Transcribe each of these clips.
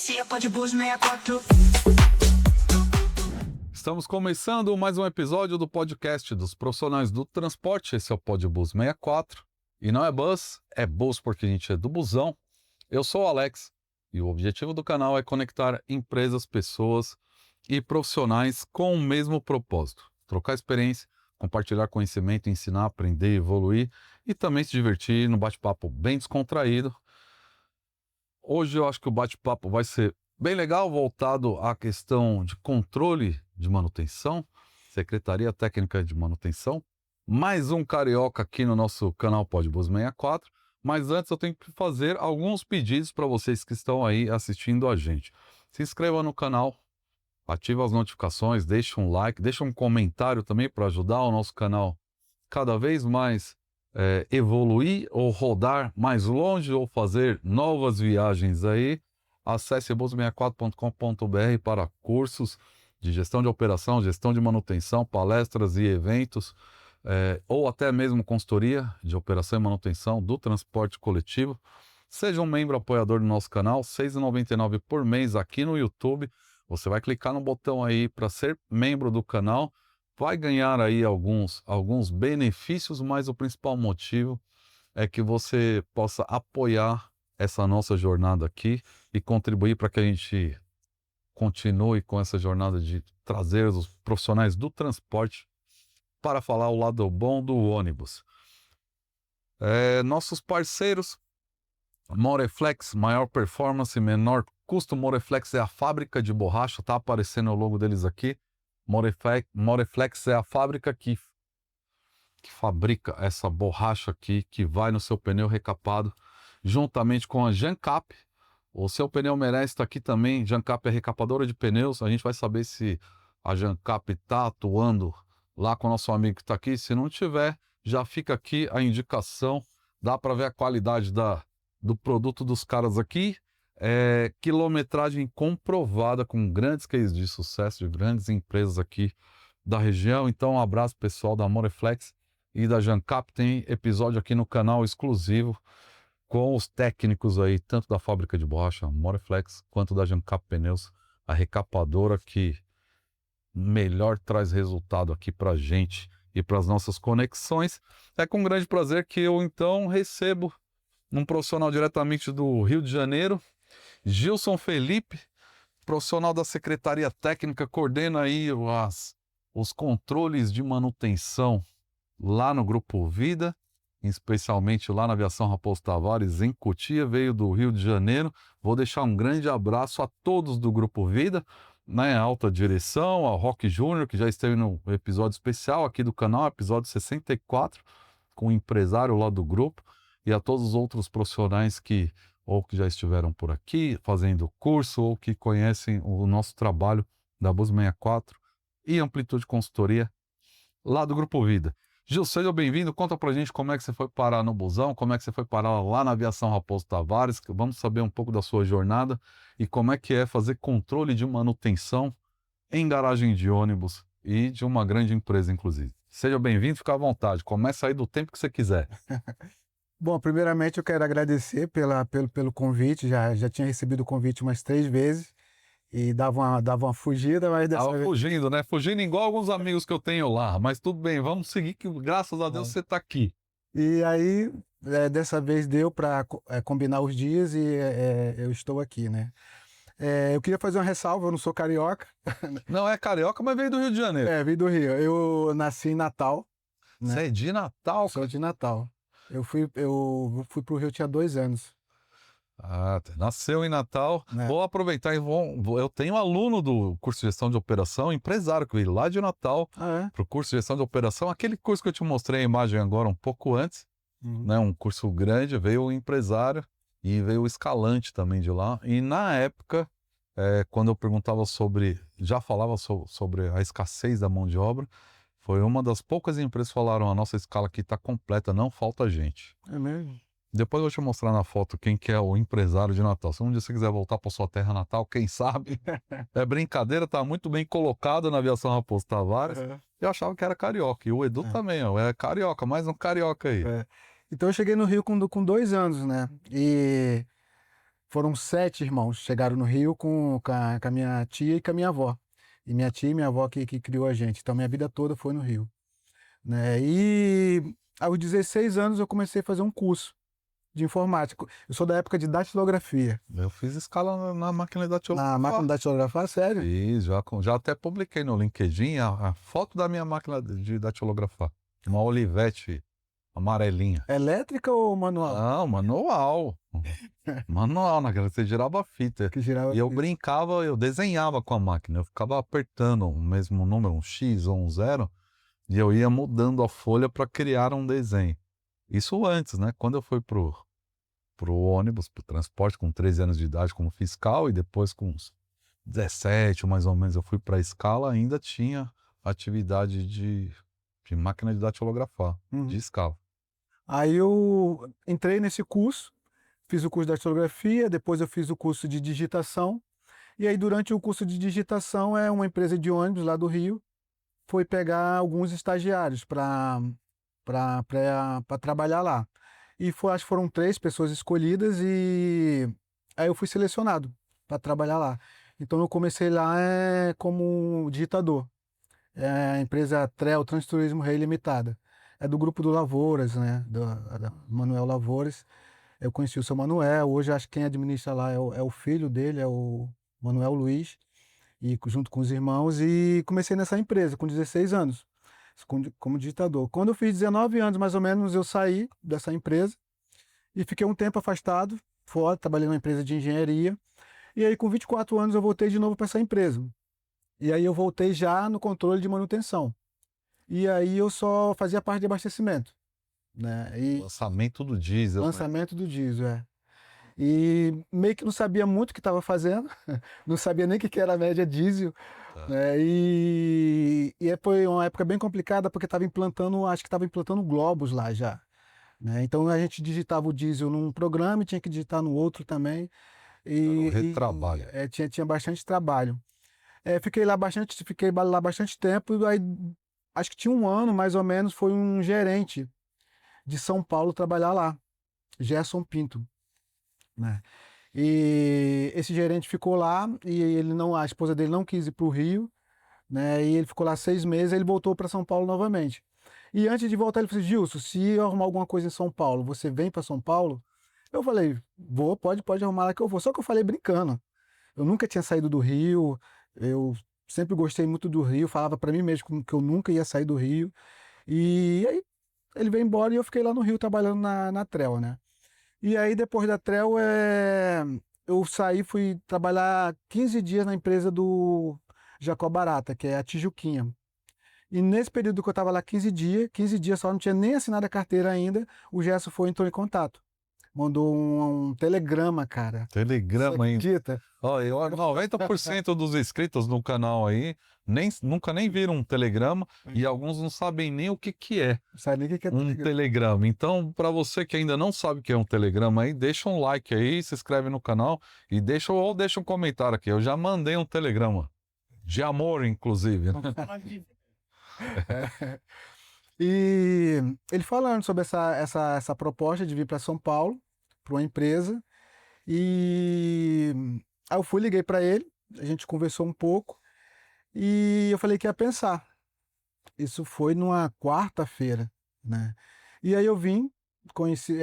Esse é o Podbus 64. Estamos começando mais um episódio do podcast dos profissionais do transporte. Esse é o Podbus 64. E não é bus, é bus porque a gente é do busão. Eu sou o Alex e o objetivo do canal é conectar empresas, pessoas e profissionais com o mesmo propósito. Trocar experiência, compartilhar conhecimento, ensinar, aprender, evoluir e também se divertir num bate-papo bem descontraído. Hoje eu acho que o bate-papo vai ser bem legal, voltado à questão de controle de manutenção, Secretaria Técnica de Manutenção. Mais um carioca aqui no nosso canal Podbus 64. Mas antes eu tenho que fazer alguns pedidos para vocês que estão aí assistindo a gente. Se inscreva no canal, ative as notificações, deixe um like, deixe um comentário também para ajudar o nosso canal cada vez mais evoluir ou rodar mais longe ou fazer novas viagens aí. Acesse bus64.com.br para cursos de gestão de operação, gestão de manutenção, palestras e eventos, ou até mesmo consultoria de operação e manutenção do transporte coletivo. Seja um membro apoiador do nosso canal, R$ 6,99 por mês aqui no YouTube. Você vai clicar no botão aí para ser membro do canal. Vai ganhar aí alguns benefícios, mas o principal motivo é que você possa apoiar essa nossa jornada aqui e contribuir para que a gente continue com essa jornada de trazer os profissionais do transporte para falar o lado bom do ônibus. Nossos parceiros, Moreflex, maior performance e menor custo. Moreflex é a fábrica de borracha, tá aparecendo o logo deles aqui. Moreflex é a fábrica que fabrica essa borracha aqui, que vai no seu pneu recapado, juntamente com a Jancap. O seu pneu merece estar aqui também. Jancap é recapadora de pneus. A gente vai saber se a Jancap está atuando lá com o nosso amigo que está aqui. Se não tiver, já fica aqui a indicação. Dá para ver a qualidade do produto dos caras aqui. Quilometragem comprovada com grandes cases de sucesso de grandes empresas aqui da região. Então um abraço pessoal da Moreflex e da Jancap. Tem episódio aqui no canal exclusivo com os técnicos aí, tanto da fábrica de borracha Moreflex quanto da Jancap Pneus, a recapadora que melhor traz resultado aqui pra gente e para as nossas conexões. É com grande prazer que eu então recebo um profissional diretamente do Rio de Janeiro, Gilson Felipe, profissional da Secretaria Técnica, coordena aí os controles de manutenção lá no Grupo Vida, especialmente lá na Aviação Raposo Tavares, em Cotia, veio do Rio de Janeiro. Vou deixar um grande abraço a todos do Grupo Vida, né, alta direção, ao Rock Júnior, que já esteve no episódio especial aqui do canal, episódio 64, com o empresário lá do grupo, e a todos os outros profissionais que já estiveram por aqui fazendo curso ou que conhecem o nosso trabalho da Bus 64 e Amplitude Consultoria lá do Grupo Vida. Gil, seja bem-vindo. Conta pra gente como é que você foi parar no busão, como é que você foi parar lá na Aviação Raposo Tavares. Vamos saber um pouco da sua jornada e como é que é fazer controle de manutenção em garagem de ônibus e de uma grande empresa, inclusive. Seja bem-vindo, fica à vontade. Começa aí do tempo que você quiser. Bom, primeiramente eu quero agradecer pelo convite. Já tinha recebido o convite umas 3 vezes e dava uma fugida, mas dessa vez... fugindo, né? Fugindo igual alguns amigos que eu tenho lá, mas tudo bem, vamos seguir que graças a Deus você está aqui. E aí, dessa vez deu para combinar os dias e eu estou aqui, né? Eu queria fazer uma ressalva, eu não sou carioca. Não é carioca, mas veio do Rio de Janeiro. Veio do Rio. Eu nasci em Natal. Né? Você é de Natal? Sou de Natal. Eu fui pro Rio, tinha 2 anos. Ah, nasceu em Natal. Vou aproveitar e eu tenho aluno do curso de gestão de operação, empresário, que veio lá de Natal para o curso de gestão de operação. Aquele curso que eu te mostrei a imagem agora um pouco antes, né? Um curso grande, veio o empresário e veio o escalante também de lá. E na época, quando eu perguntava já falava sobre a escassez da mão de obra, foi uma das poucas empresas que falaram: a nossa escala aqui está completa, não falta gente. É mesmo? Depois eu vou te mostrar na foto quem que é o empresário de Natal. Se um dia você quiser voltar para sua terra natal, quem sabe? É brincadeira, tá muito bem colocado na Aviação Raposo Tavares. Eu achava que era carioca. E o Edu também, ó, é carioca, mais um carioca aí. Então eu cheguei no Rio com 2 anos, né? E foram 7 irmãos, chegaram no Rio com a minha tia e com a minha avó. E minha tia e minha avó que criou a gente. Então, minha vida toda foi no Rio, né? E aos 16 anos eu comecei a fazer um curso de informática. Eu sou da época de datilografia. Eu fiz escala na máquina de Na máquina datilografar. de datilografar, sério? Fiz, já até publiquei no LinkedIn a foto da minha máquina de datilografar. Uma Olivetti amarelinha. Elétrica ou manual? Não, manual. Manual, naquela que você girava a fita. Que girava E eu fita. brincava, eu desenhava com a máquina. Eu ficava apertando o mesmo número, um X ou um zero, e eu ia mudando a folha para criar um desenho. Isso antes, né? Quando eu fui pro ônibus, pro transporte, com 13 anos de idade como fiscal, e depois com uns 17, mais ou menos, eu fui para a escala, ainda tinha atividade de máquina de datilografar, de escala. Aí eu entrei nesse curso, fiz o curso de datilografia, depois eu fiz o curso de digitação, e aí durante o curso de digitação uma empresa de ônibus lá do Rio foi pegar alguns estagiários para trabalhar lá. E acho que foram 3 pessoas escolhidas e aí eu fui selecionado para trabalhar lá. Então eu comecei lá como digitador. É a empresa TREL, Transturismo Rei Limitada. É do grupo do Lavouras, né? Da Manuel Lavouras. Eu conheci o seu Manuel, hoje acho que quem administra lá é o filho dele, é o Manuel Luiz, e junto com os irmãos, e comecei nessa empresa com 16 anos, como digitador. Quando eu fiz 19 anos, mais ou menos, eu saí dessa empresa e fiquei um tempo afastado, fora, trabalhei numa empresa de engenharia, e aí com 24 anos eu voltei de novo para essa empresa. E aí eu voltei já no controle de manutenção. E aí eu só fazia parte de abastecimento, né? E Lançamento do diesel, né? lançamento do diesel, E meio que não sabia muito o que estava fazendo, não sabia nem o que era a média diesel, Tá. né? Foi uma época bem complicada porque acho que estava implantando globos lá já, né? Então a gente digitava o diesel num programa e tinha que digitar no outro também. O retrabalho. Tinha bastante trabalho. Fiquei lá bastante tempo, e aí acho que tinha um ano mais ou menos, foi um gerente de São Paulo trabalhar lá, Gerson Pinto, né? E esse gerente ficou lá e a esposa dele não quis ir para o Rio, né? E ele ficou lá 6 meses, ele voltou para São Paulo novamente. E antes de voltar, ele falou assim: Gilson, se eu arrumar alguma coisa em São Paulo, você vem para São Paulo? Eu falei: vou, pode arrumar lá que eu vou. Só que eu falei brincando. Eu nunca tinha saído do Rio, eu sempre gostei muito do Rio, falava para mim mesmo que eu nunca ia sair do Rio. E aí ele veio embora e eu fiquei lá no Rio trabalhando na TREL, né? E aí depois da TREL, eu saí, fui trabalhar 15 dias na empresa do Jacó Barata, que é a Tijuquinha. E nesse período que eu estava lá 15 dias só, não tinha nem assinado a carteira ainda, o Gerson entrou em contato. Mandou um telegrama, cara. Você Telegrama, hein? acredita? Ó, 90% dos inscritos no canal aí nunca nem viram um telegrama e alguns não sabem nem o que é Não sabe nem o que é um telegrama. telegrama. Então, para você que ainda não sabe o que é um telegrama aí, deixa um like aí, se inscreve no canal e deixa um comentário aqui. Eu já mandei um telegrama. De amor, inclusive. E ele falando sobre essa proposta de vir para São Paulo, para uma empresa. E aí eu liguei para ele, a gente conversou um pouco e eu falei que ia pensar. Isso foi numa quarta-feira, né? E aí eu vim, conheci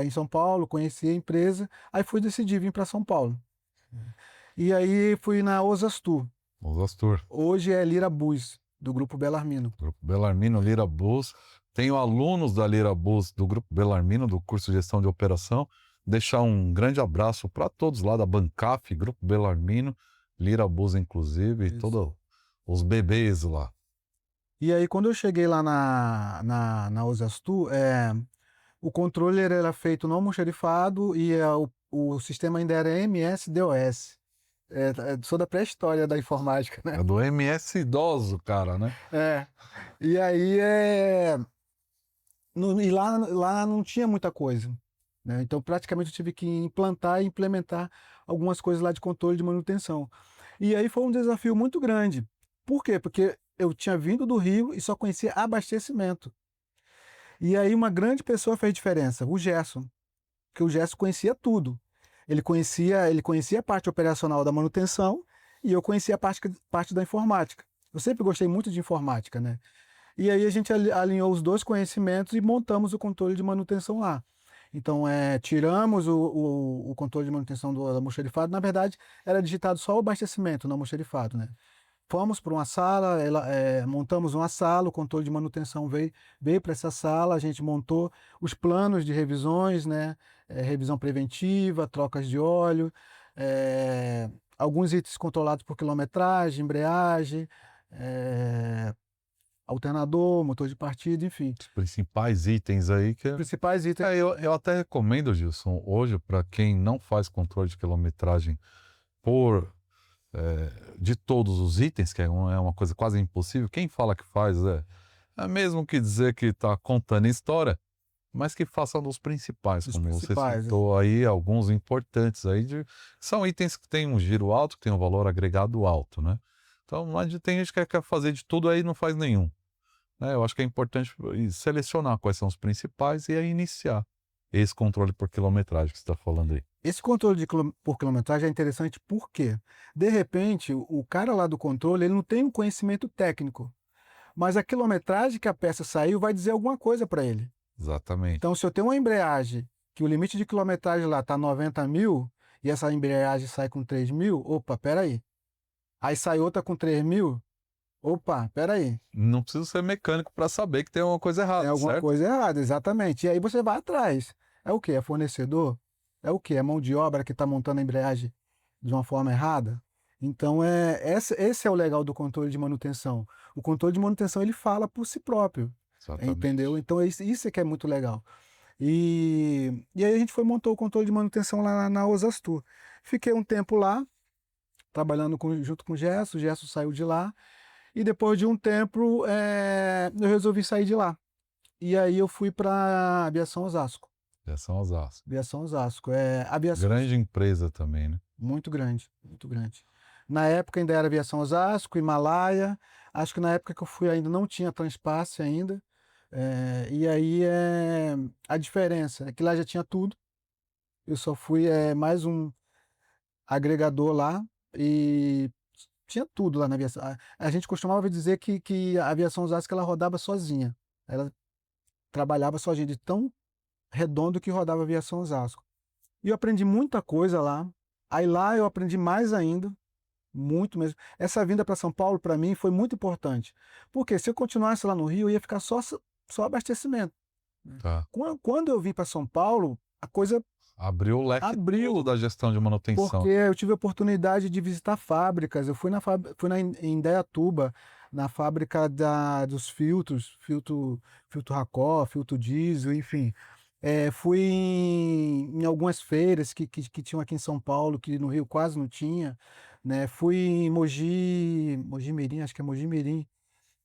em São Paulo, conheci a empresa, aí decidi vir para São Paulo. E aí fui na Osastur. Osastur. Hoje é Lira Bus, do Grupo Bellarmino. Grupo Bellarmino, Lira Bus. Tenho alunos da Lira Bus, do Grupo Bellarmino, do curso de Gestão de Operação. Deixar um grande abraço para todos lá da Bancaf, Grupo Bellarmino, Lira Bus, inclusive, e todos os bebês lá. E aí, quando eu cheguei lá na Osastur, o controle era feito no almoxarifado e o sistema ainda era MS-DOS. Sou da pré-história da informática, né? É do MS idoso, cara, né? E aí, e lá não tinha muita coisa, né? Então, praticamente, eu tive que implantar e implementar algumas coisas lá de controle de manutenção. E aí foi um desafio muito grande. Por quê? Porque eu tinha vindo do Rio e só conhecia abastecimento. E aí uma grande pessoa fez diferença, o Gerson, porque o Gerson conhecia tudo. Ele conhecia a parte operacional da manutenção e eu conhecia a parte da informática. Eu sempre gostei muito de informática, né? E aí a gente alinhou os dois conhecimentos e montamos o controle de manutenção lá. Então, tiramos o controle de manutenção do almoxarifado. Na verdade, era digitado só o abastecimento no almoxarifado, né? Fomos para uma sala, montamos uma sala, o controle de manutenção veio para essa sala, a gente montou os planos de revisões, né? Revisão preventiva, trocas de óleo, alguns itens controlados por quilometragem, embreagem, alternador, motor de partida, enfim. Os principais itens aí que... Principais itens. Eu até recomendo, Gilson, hoje, para quem não faz controle de quilometragem por de todos os itens, que é uma coisa quase impossível, quem fala que faz é mesmo que dizer que está contando história, mas que faça dos principais, Dos como você principais, citou aí, alguns importantes aí, são itens que têm um giro alto, que têm um valor agregado alto, né? Então, tem gente que quer fazer de tudo aí e não faz nenhum, né? Eu acho que é importante selecionar quais são os principais e aí iniciar esse controle por quilometragem que você está falando aí. Esse controle por quilometragem é interessante porque, de repente, o cara lá do controle ele não tem um conhecimento técnico, mas a quilometragem que a peça saiu vai dizer alguma coisa para ele. Exatamente. Então, se eu tenho uma embreagem que o limite de quilometragem lá está 90 mil e essa embreagem sai com 3 mil, opa, peraí. Aí sai outra com 3 mil, opa, peraí. Não precisa ser mecânico para saber que tem alguma coisa errada, Tem alguma certo? coisa errada, exatamente. E aí você vai atrás. É o quê? É fornecedor? É o quê? É mão de obra que está montando a embreagem de uma forma errada? Então, esse é o legal do controle de manutenção. O controle de manutenção, ele fala por si próprio, entendeu? Exatamente. Então, isso é que é muito legal. E aí a gente montou o controle de manutenção lá na Osastur. Fiquei um tempo lá, trabalhando junto com o Gerson saiu de lá, e depois de um tempo eu resolvi sair de lá. E aí eu fui para Aviação Osasco. Aviação Osasco. Aviação Osasco. Grande empresa também, né? Muito grande, muito grande. Na época ainda era Aviação Osasco, Himalaia. Acho que na época que eu fui ainda não tinha Transpace ainda. E aí a diferença é que lá já tinha tudo. Eu só fui mais um agregador lá e tinha tudo lá na aviação. A gente costumava dizer que a Aviação Osasco ela rodava sozinha. Ela trabalhava sozinha, de tão redondo que rodava a Aviação Osasco. E eu aprendi muita coisa lá. Aí lá eu aprendi mais ainda, muito mesmo. Essa vinda para São Paulo, para mim, foi muito importante. Porque se eu continuasse lá no Rio, eu ia ficar só abastecimento. Tá. Quando eu vim para São Paulo, a coisa Abriu o leque todo da gestão de manutenção. porque eu tive a oportunidade de visitar fábricas. Eu fui em Indaiatuba, na fábrica dos filtro Racó, filtro diesel, enfim. Fui em algumas feiras que tinham aqui em São Paulo, que no Rio quase não tinha, né? Fui em Mogi Mirim, acho que é Mogi Mirim,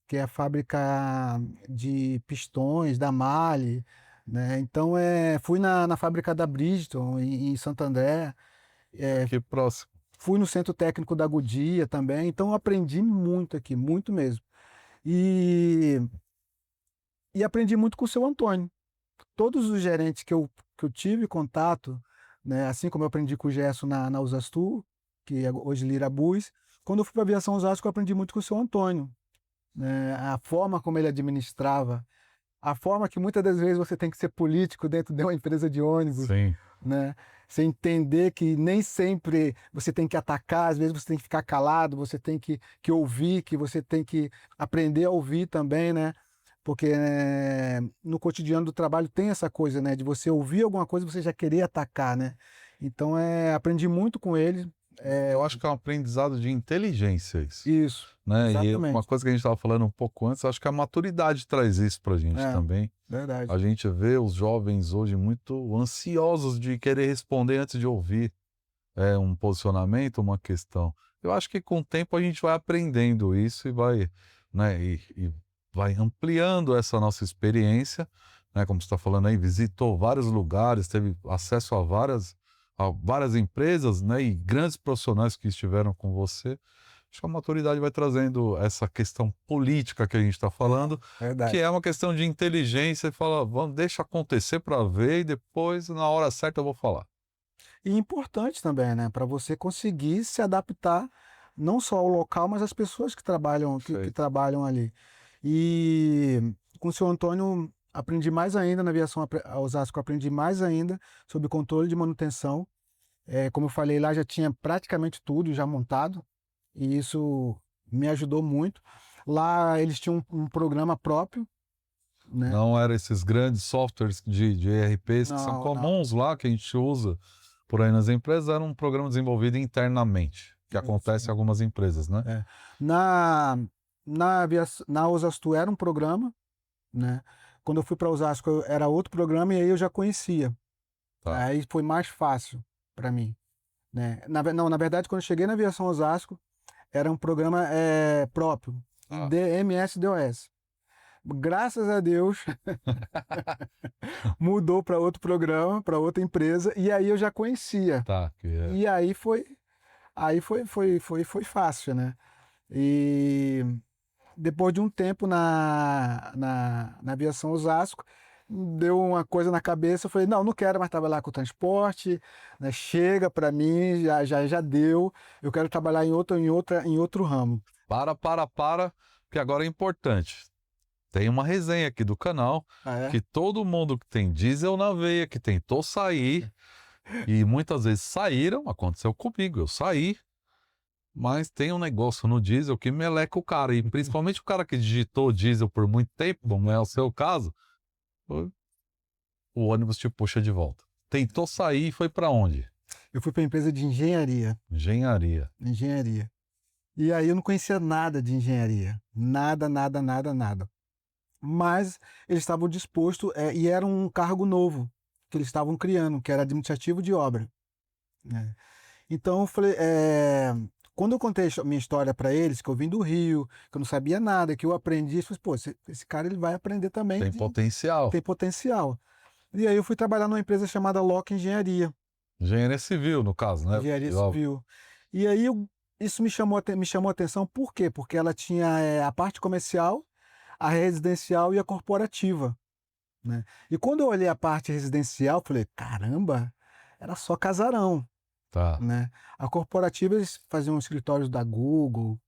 que é a fábrica de pistões da MAHLE, né? Então, fui na fábrica da Bridgestone, em Santo André, Aqui próximo. fui no centro técnico da Goodyear também, então eu aprendi muito aqui, muito mesmo. E aprendi muito com o seu Antônio. Todos os gerentes que eu tive contato, né, assim como eu aprendi com o Gerson na Usastu, que é hoje Lirabus, quando eu fui para a Aviação Osasco, eu aprendi muito com o seu Antônio, né, a forma como ele administrava, a forma que muitas das vezes você tem que ser político dentro de uma empresa de ônibus, Sim. né? Você entender que nem sempre você tem que atacar, às vezes você tem que ficar calado, você tem que ouvir, que você tem que aprender a ouvir também, né? Porque no cotidiano do trabalho tem essa coisa, né? De você ouvir alguma coisa e você já querer atacar, né? Então, aprendi muito com ele. Eu acho que é um aprendizado de inteligência isso. Isso, Né? E uma exatamente. coisa que a gente estava falando um pouco antes, acho que a maturidade traz isso pra gente também. Verdade. A gente vê os jovens hoje muito ansiosos de querer responder antes de ouvir um posicionamento, uma questão. Eu acho que com o tempo a gente vai aprendendo isso e vai, né, e vai ampliando essa nossa experiência, né, como você está falando aí, visitou vários lugares, teve acesso a várias empresas, né, e grandes profissionais que estiveram com você. Acho que a maturidade vai trazendo essa questão política que a gente está falando, Verdade. que é uma questão de inteligência, e fala, vamos, deixa acontecer para ver e depois, na hora certa, eu vou falar. E importante também, né? Para você conseguir se adaptar não só ao local, mas às pessoas que trabalham, que Perfeito. trabalham ali. E com o senhor Antônio, aprendi mais ainda na aviação Osasco, aprendi mais ainda sobre controle de manutenção. Como eu falei lá, já tinha praticamente tudo já montado, e isso me ajudou muito. Lá eles tinham um programa próprio, né? Não eram esses grandes softwares de ERPs que são Não, não. comuns lá, que a gente usa por aí nas empresas, era um programa desenvolvido internamente, que acontece em algumas empresas, né? É. Na, na Osastu era um programa, né? Quando eu fui para Osasco era outro programa e aí eu já conhecia. Tá. Aí foi mais fácil para mim, né? Não, na verdade, quando eu cheguei na aviação Osasco, era um programa próprio, Ah. MS-DOS. Graças a Deus, mudou para outro programa, para outra empresa, e aí eu já conhecia. Tá, E aí foi fácil, né? E depois de um tempo na aviação Osasco, deu uma coisa na cabeça, eu falei, não quero mais trabalhar com transporte, né? Chega para mim, já deu, eu quero trabalhar em outro ramo. Para, que agora é importante. Tem uma resenha aqui do canal Ah, é? que todo mundo que tem diesel na veia, que tentou sair, e muitas vezes saíram, aconteceu comigo, eu saí, mas tem um negócio no diesel que meleca o cara, e principalmente o cara que digitou diesel por muito tempo, como é o seu caso, o ônibus te puxa de volta. Tentou sair e foi para onde? Eu fui para a empresa de engenharia, Engenharia. engenharia. E aí eu não conhecia nada de engenharia, nada, nada, nada, nada. Mas eles estavam dispostos, e era um cargo novo que eles estavam criando, que era administrativo de obra, né? Então eu falei, quando eu contei a minha história para eles, que eu vim do Rio, que eu não sabia nada, que eu aprendi, eu falei, pô, esse cara ele vai aprender também, Tem potencial. tem potencial. E aí eu fui trabalhar numa empresa chamada Lock Engenharia, Engenharia civil, no caso, né? engenharia civil. E aí isso me chamou a atenção, por quê? Porque ela tinha a parte comercial, a residencial e a corporativa, né? E quando eu olhei a parte residencial, falei, caramba, era só casarão, Tá. né? A corporativa, eles faziam escritórios da Google.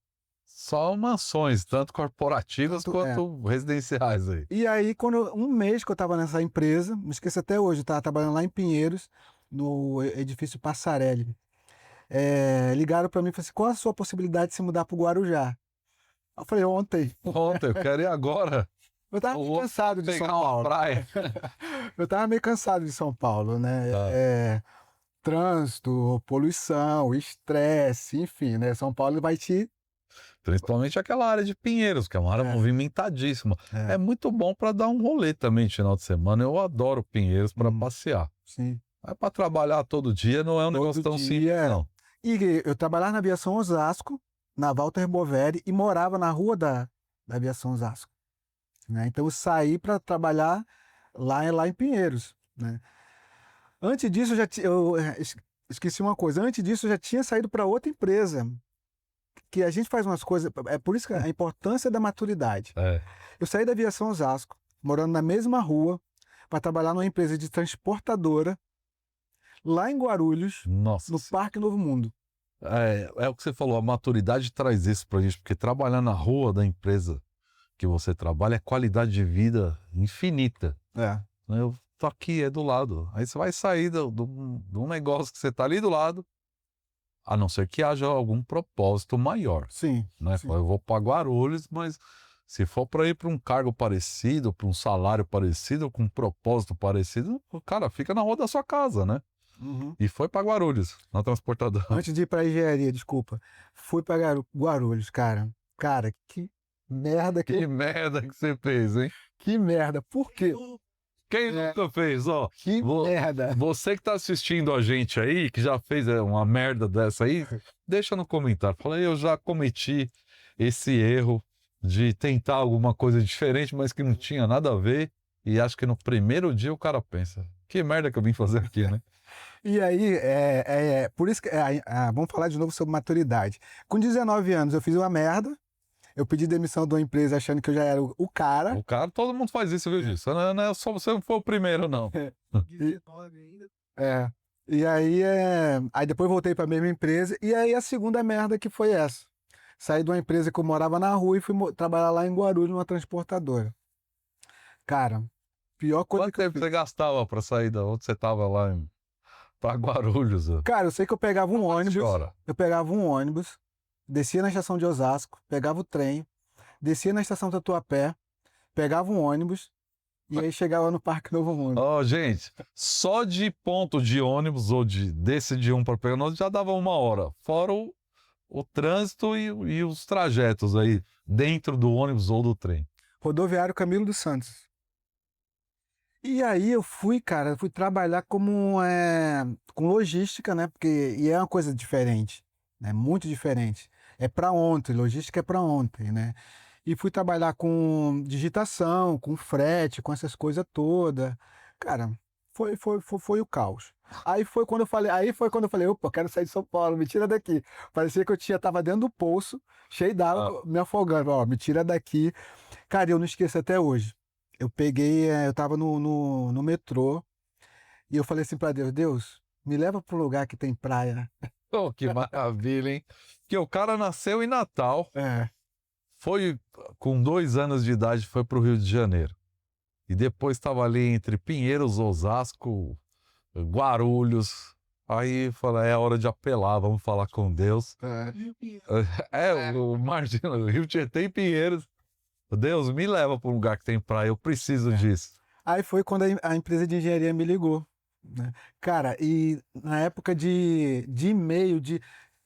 Só mansões, tanto corporativas quanto residenciais aí. E aí, um mês que eu estava nessa empresa, não esqueço até hoje, eu estava trabalhando lá em Pinheiros, no edifício Passarelli. Ligaram para mim e falaram assim, qual a sua possibilidade de se mudar para o Guarujá? Eu falei, ontem. Ontem, eu quero ir agora. Eu estava meio cansado de São Pegar uma Paulo. praia. Eu estava meio cansado de São Paulo, né? Tá. Trânsito, poluição, estresse, enfim, né? São Paulo vai te... Principalmente aquela área de Pinheiros, que é uma área movimentadíssima. É muito bom para dar um rolê também de final de semana. Eu adoro Pinheiros para passear. Sim. Mas para trabalhar todo dia não é um negócio tão simples, não. E eu trabalhava na aviação Osasco, na Walter Bovelli, e morava na rua da aviação Osasco, né? Então eu saí para trabalhar lá em Pinheiros, né? Antes disso, eu esqueci uma coisa. Antes disso, eu já tinha saído para outra empresa, que a gente faz umas coisas. É por isso que a importância da maturidade. Eu saí da aviação Osasco, morando na mesma rua, para trabalhar numa empresa de transportadora, lá em Guarulhos, no Parque Novo Mundo. É o que você falou, a maturidade traz isso pra gente, porque trabalhar na rua da empresa que você trabalha é qualidade de vida infinita. Eu tô aqui, é do lado. Aí você vai sair de um negócio que você tá ali do lado, a não ser que haja algum propósito maior. Sim. Né? Sim. Eu vou para Guarulhos, mas se for para ir para um cargo parecido, para um salário parecido, com um propósito parecido, o cara fica na rua da sua casa, né? Uhum. E foi para Guarulhos, na transportadora. Antes de ir para engenharia, desculpa. Fui para Guarulhos, cara. Cara, que merda Que merda que você fez, hein? Que merda. Por quê? Quem nunca fez, ó? Que merda. Você que tá assistindo a gente aí, que já fez uma merda dessa aí, deixa no comentário. Fala aí, eu já cometi esse erro de tentar alguma coisa diferente, mas que não tinha nada a ver. E acho que no primeiro dia o cara pensa, que merda que eu vim fazer aqui, né? E aí, por isso que... vamos falar de novo sobre maturidade. Com 19 anos, eu fiz uma merda. Eu pedi demissão de uma empresa achando que eu já era o cara. O cara, todo mundo faz isso, viu, Gil? Não é só você não foi o primeiro, não. E aí, aí depois voltei para a mesma empresa. E aí a segunda merda que foi essa. Saí de uma empresa que eu morava na rua e fui trabalhar lá em Guarulhos, numa transportadora. Cara, pior coisa Quanto que eu tempo fiz. você gastava pra sair da onde você tava lá pra Guarulhos? Ó? Cara, eu sei que eu pegava um ônibus, Chora. descia na estação de Osasco, pegava o trem, descia na estação Tatuapé, pegava um ônibus e aí chegava no Parque Novo Mundo. Ó, gente, só de ponto de ônibus ou desse de um para pegar outro já dava 1 hora. Fora o trânsito e os trajetos aí dentro do ônibus ou do trem. Rodoviário Camilo dos Santos. E aí eu fui, cara, fui trabalhar como com logística, né? Porque e é uma coisa diferente, né? Muito diferente. É para ontem, logística é para ontem, né? E fui trabalhar com digitação, com frete, com essas coisas todas. Cara, foi o caos. Aí foi quando eu falei, opa, eu quero sair de São Paulo, me tira daqui. Parecia que tava dentro do poço, cheio Ah, d'água, me afogando, ó, me tira daqui. Cara, eu não esqueço até hoje. Eu tava no metrô e eu falei assim pra Deus, Deus, me leva pro lugar que tem praia. oh, que maravilha, hein? Que o cara nasceu em Natal, É, foi com 2 anos de idade, foi para o Rio de Janeiro. E depois estava ali entre Pinheiros, Osasco, Guarulhos. Aí falei, é hora de apelar, vamos falar com Deus. Imagina, o Rio Tietê e Pinheiros. Deus, me leva para um lugar que tem praia, eu preciso é. disso. Aí foi quando a empresa de engenharia me ligou, né? Cara, e na época de e-mail,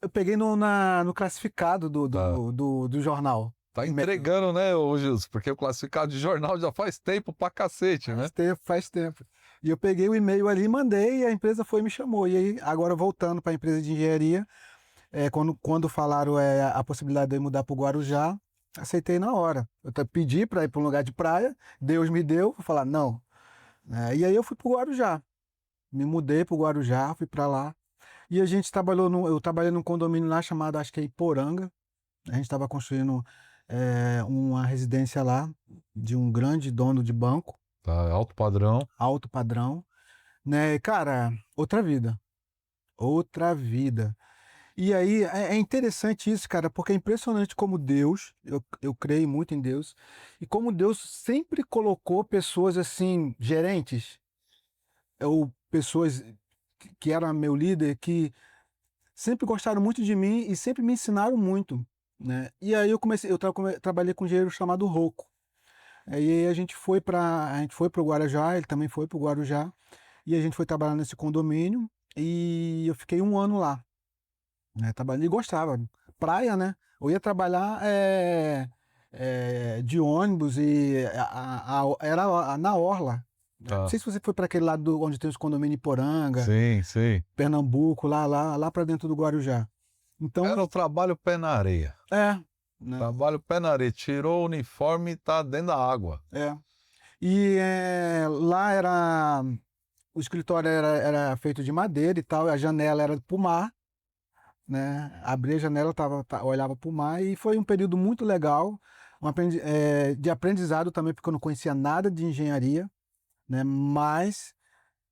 eu peguei no classificado Tá, do jornal. tá entregando, né, ô Gilson? Porque o classificado de jornal já faz tempo pra cacete, né? Faz tempo, faz tempo. E eu peguei o e-mail ali, mandei e a empresa foi e me chamou. E aí, agora voltando para a empresa de engenharia, quando falaram a possibilidade de eu mudar para o Guarujá, aceitei na hora. Pedi para ir para um lugar de praia, Deus me deu, vou falar não. E aí eu fui para o Guarujá, me mudei para o Guarujá, fui para lá. E a gente trabalhou, eu trabalhei num condomínio lá chamado, acho que é Iporanga. A gente estava construindo uma residência lá de um grande dono de banco, Tá, alto padrão. alto padrão, né? Cara, outra vida, outra vida. E aí é interessante isso, cara, porque é impressionante como Deus, eu creio muito em Deus, e como Deus sempre colocou pessoas assim, gerentes, ou pessoas que eram meu líder, que sempre gostaram muito de mim e sempre me ensinaram muito, né? E aí trabalhei com um engenheiro chamado Rocco. Aí a gente foi para o Guarujá, ele também foi para o Guarujá, e a gente foi trabalhar nesse condomínio, e eu fiquei um ano lá. Né, trabalhando e gostava. Praia, né? Eu ia trabalhar de ônibus e era na Orla. Não Tá. sei se você foi para aquele lado onde tem os condomínios Iporanga, Sim, sim. Pernambuco, lá para dentro do Guarujá. Então, Era o trabalho pé na areia. né? Trabalho pé na areia. Tirou o uniforme e tá dentro da água. É. E lá o escritório era feito de madeira e tal, a janela era pro mar, né? Abri a janela, olhava para o mar e foi um período muito legal, de aprendizado também, porque eu não conhecia nada de engenharia, né? Mas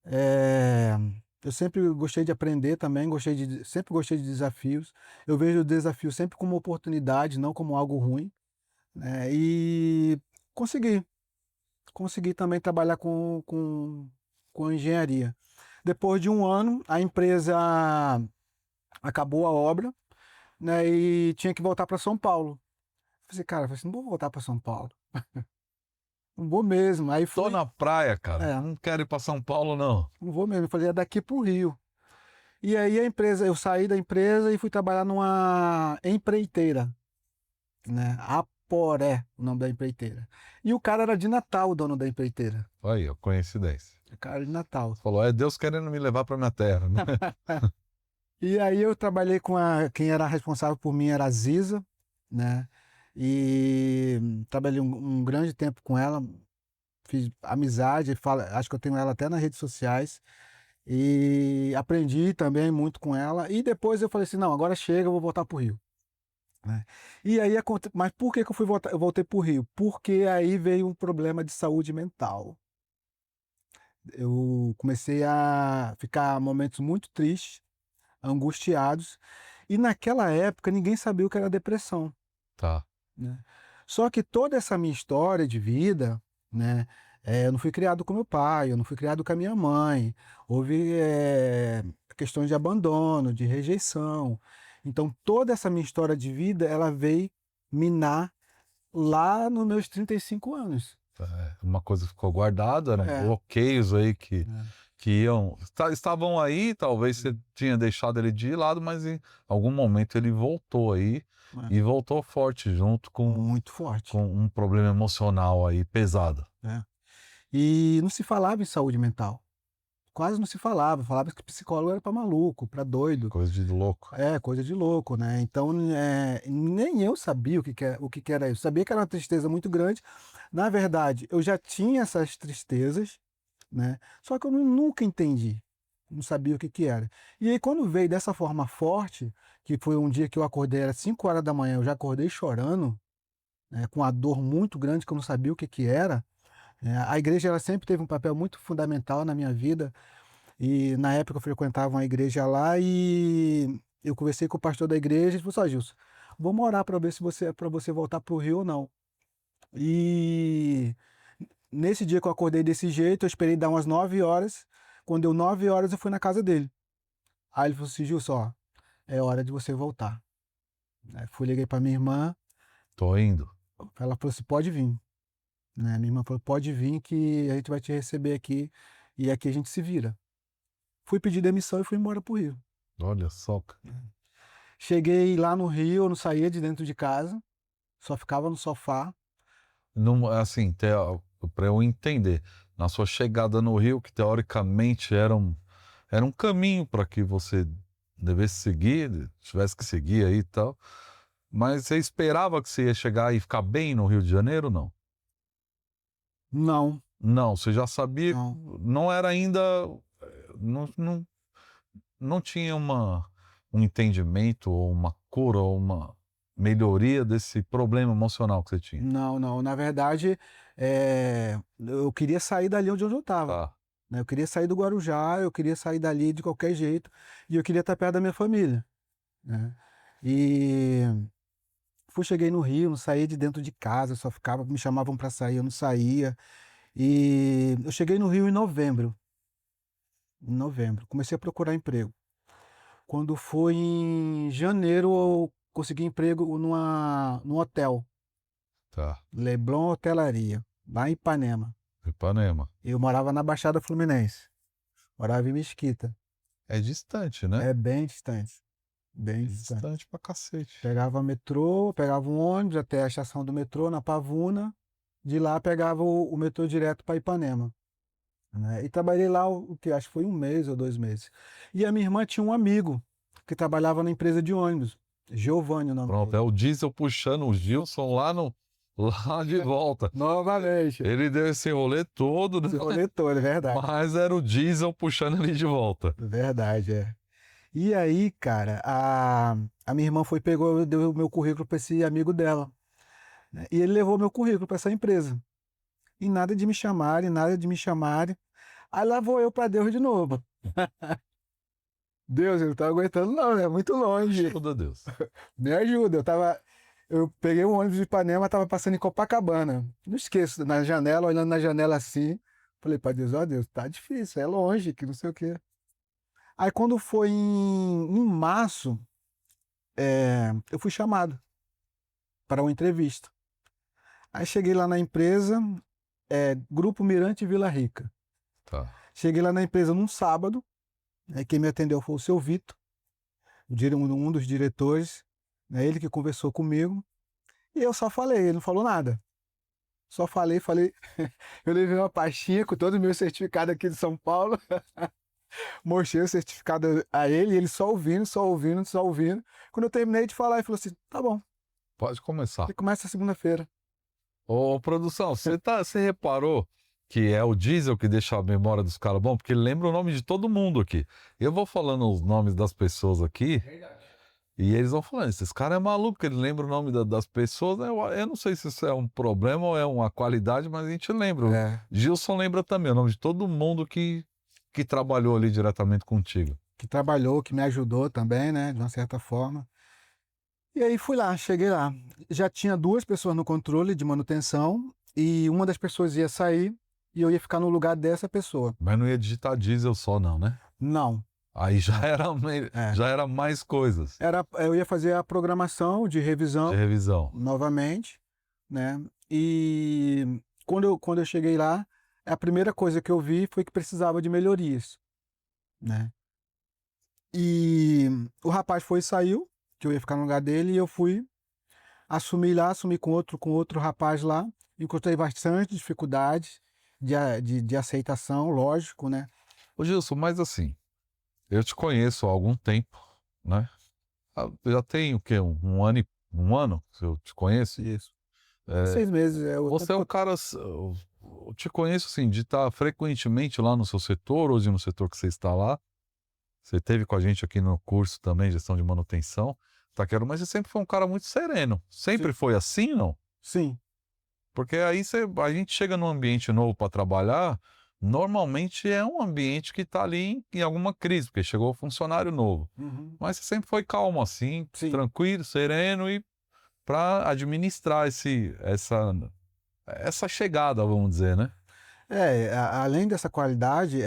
é, eu sempre gostei de aprender também, sempre gostei de desafios. Eu vejo o desafio sempre como oportunidade, não como algo ruim, né? E consegui, consegui também trabalhar com engenharia. Depois de um ano, a empresa acabou a obra, né? E tinha que voltar para São Paulo. Falei, cara, não vou voltar para São Paulo. Não vou mesmo. Aí Tô fui, na praia, cara. é, Não quero ir pra São Paulo, não. não vou mesmo. Eu falei, é daqui pro Rio. E aí eu saí da empresa e fui trabalhar numa empreiteira, né? Aporé, o nome da empreiteira. E o cara era de Natal, o dono da empreiteira. Aí, ó, coincidência. O cara era de Natal. Você falou, é Deus querendo me levar pra minha terra, né? E aí eu trabalhei quem era responsável por mim era a Ziza, né? E trabalhei um grande tempo com ela, fiz amizade, acho que eu tenho ela até nas redes sociais. E aprendi também muito com ela. E depois eu falei assim, não, agora chega, eu vou voltar para o Rio. Né? E aí, mas por que que eu voltei para o Rio? Porque aí veio um problema de saúde mental. Eu comecei a ficar momentos muito tristes, angustiados, e naquela época ninguém sabia o que era depressão, Tá. né. Só que toda essa minha história de vida, né, eu não fui criado com meu pai, eu não fui criado com a minha mãe, houve, questões de abandono, de rejeição. Então toda essa minha história de vida, ela veio minar lá nos meus 35 anos. Uma coisa ficou guardada, eram É, bloqueios aí é, que estavam aí, talvez você tinha deixado ele de lado, mas em algum momento ele voltou aí, é, e voltou forte junto muito forte, com um problema emocional aí pesado. né. E não se falava em saúde mental, quase não se falava, falava que psicólogo era para maluco, para doido. Coisa de louco. É, coisa de louco, né. Então, nem eu sabia o que que era isso. Sabia que era uma tristeza muito grande. Na verdade, eu já tinha essas tristezas, né, só que eu nunca entendi, não sabia o que que era. E aí quando veio dessa forma forte, que foi um dia que eu acordei, era 5 horas da manhã, eu já acordei chorando, né, com a dor muito grande que eu não sabia o que que era. A igreja ela sempre teve um papel muito fundamental na minha vida, e na época eu frequentava uma igreja lá e eu conversei com o pastor da igreja e ele falou assim: "Ó, Gilson, vamos orar para ver se você para você voltar para o Rio ou não". E nesse dia que eu acordei desse jeito, eu esperei dar umas 9 horas. Quando deu 9 horas, eu fui na casa dele. Aí ele falou assim: "Gilson, ó, é hora de você voltar". Aí fui, liguei para minha irmã, Tô indo. ela falou assim: "Pode vir", né. Minha irmã falou: "Pode vir que a gente vai te receber aqui e aqui a gente se vira". Fui pedir demissão e fui embora para o Rio. Olha só, Cheguei lá no Rio, eu não saía de dentro de casa, só ficava no sofá. não, assim, para eu entender, na sua chegada no Rio, que teoricamente era um caminho para que você devesse seguir, tivesse que seguir aí e tal, mas você esperava que você ia chegar e ficar bem no Rio de Janeiro, não? Não, Não, você já sabia, não. não era ainda, não não tinha um entendimento ou uma cura ou uma melhoria desse problema emocional que você tinha? Não, não. Na verdade, eu queria sair dali onde eu estava, Tá, né, eu queria sair do Guarujá, eu queria sair dali de qualquer jeito, e eu queria estar perto da minha família, né. E cheguei no Rio, não saía de dentro de casa, só ficava me chamavam para sair, eu não saía. E eu cheguei no Rio em novembro, comecei a procurar emprego. Quando foi em janeiro, eu consegui emprego num hotel, tá. Leblon Hotelaria, lá em Ipanema. Ipanema. Eu morava na Baixada Fluminense, morava em Mesquita. É distante, né? É bem distante, bem É distante. distante pra cacete. Pegava metrô, pegava um ônibus até a estação do metrô, na Pavuna, de lá pegava o metrô direto para Ipanema, né. E trabalhei lá o que acho que foi 1 mês ou 2 meses. E a minha irmã tinha um amigo que trabalhava na empresa de ônibus, Giovanni o nome Pronto, é dele. o diesel puxando o Gilson lá no lá de volta. Novamente, Ele deu esse rolê todo, né, esse rolê todo, é verdade. mas era o diesel puxando ele de volta. Verdade, é. E aí, cara, a minha irmã foi, pegou, deu o meu currículo para esse amigo dela, né, e ele levou meu currículo para essa empresa. E nada de me chamarem, nada de me chamarem. Aí lá vou eu para Deus de novo. Deus, eu não tô aguentando não, é muito longe. Ajuda Deus. Me ajuda. Eu peguei o ônibus de Ipanema, tava passando em Copacabana. Não esqueço, na janela, olhando na janela assim. Falei para Deus: ó Deus, tá difícil, é longe, que não sei o quê. Aí quando foi em março, eu fui chamado para uma entrevista. Aí cheguei lá na empresa, Grupo Mirante Vila Rica. Tá. Cheguei lá na empresa num sábado, quem me atendeu foi o seu Vitor, um dos diretores, né, ele que conversou comigo, e eu só falei, ele não falou nada. Só falei. Eu levei uma pastinha com todos os meus certificados aqui de São Paulo, mostrei o certificado a ele, e ele só ouvindo, só ouvindo, só ouvindo. Quando eu terminei de falar, ele falou assim: tá bom, Pode começar. ele começa segunda-feira. Ô, produção, você reparou que é o diesel que deixa a memória dos caras bom? Porque ele lembra o nome de todo mundo aqui. Eu vou falando os nomes das pessoas aqui, E eles vão falando: "Esse cara é maluco, ele lembra o nome das pessoas", né, eu não sei se isso é um problema ou é uma qualidade, mas a gente lembra. O É, Gilson lembra também o nome de todo mundo que trabalhou ali diretamente contigo. que trabalhou, que me ajudou também, né, de uma certa forma. E aí fui lá, cheguei lá. Já tinha 2 pessoas no controle de manutenção e uma das pessoas ia sair e eu ia ficar no lugar dessa pessoa. Mas não ia digitar diesel só não, né? Não, Aí já não. era É. já era mais coisas Eu ia fazer a programação de de revisão revisão. novamente, né, e quando eu cheguei lá, a primeira coisa que eu vi foi que precisava de melhorias, né. E o rapaz foi e saiu, que eu ia ficar no lugar dele, e eu fui, assumi com outro rapaz lá, encontrei bastante dificuldades de aceitação, lógico, né. Ô Gilson, mas assim, eu te conheço há algum tempo, né, já tem o quê? Um ano que eu te conheço? Isso. Eh, 6 meses, é o Você tempo é que um eu cara eu te conheço, assim, de estar frequentemente lá no seu setor, hoje no setor que você está lá. Você esteve com a gente aqui no curso também, gestão de manutenção, taquero, mas você sempre foi um cara muito sereno. sim, Sempre foi assim, não? sim, Porque aí a gente chega num ambiente novo para trabalhar, normalmente é um ambiente que está ali em alguma crise, porque chegou funcionário novo. uhum, Mas você sempre foi calmo assim, sim. tranquilo, sereno e para administrar essa chegada, vamos dizer, né? Além dessa qualidade,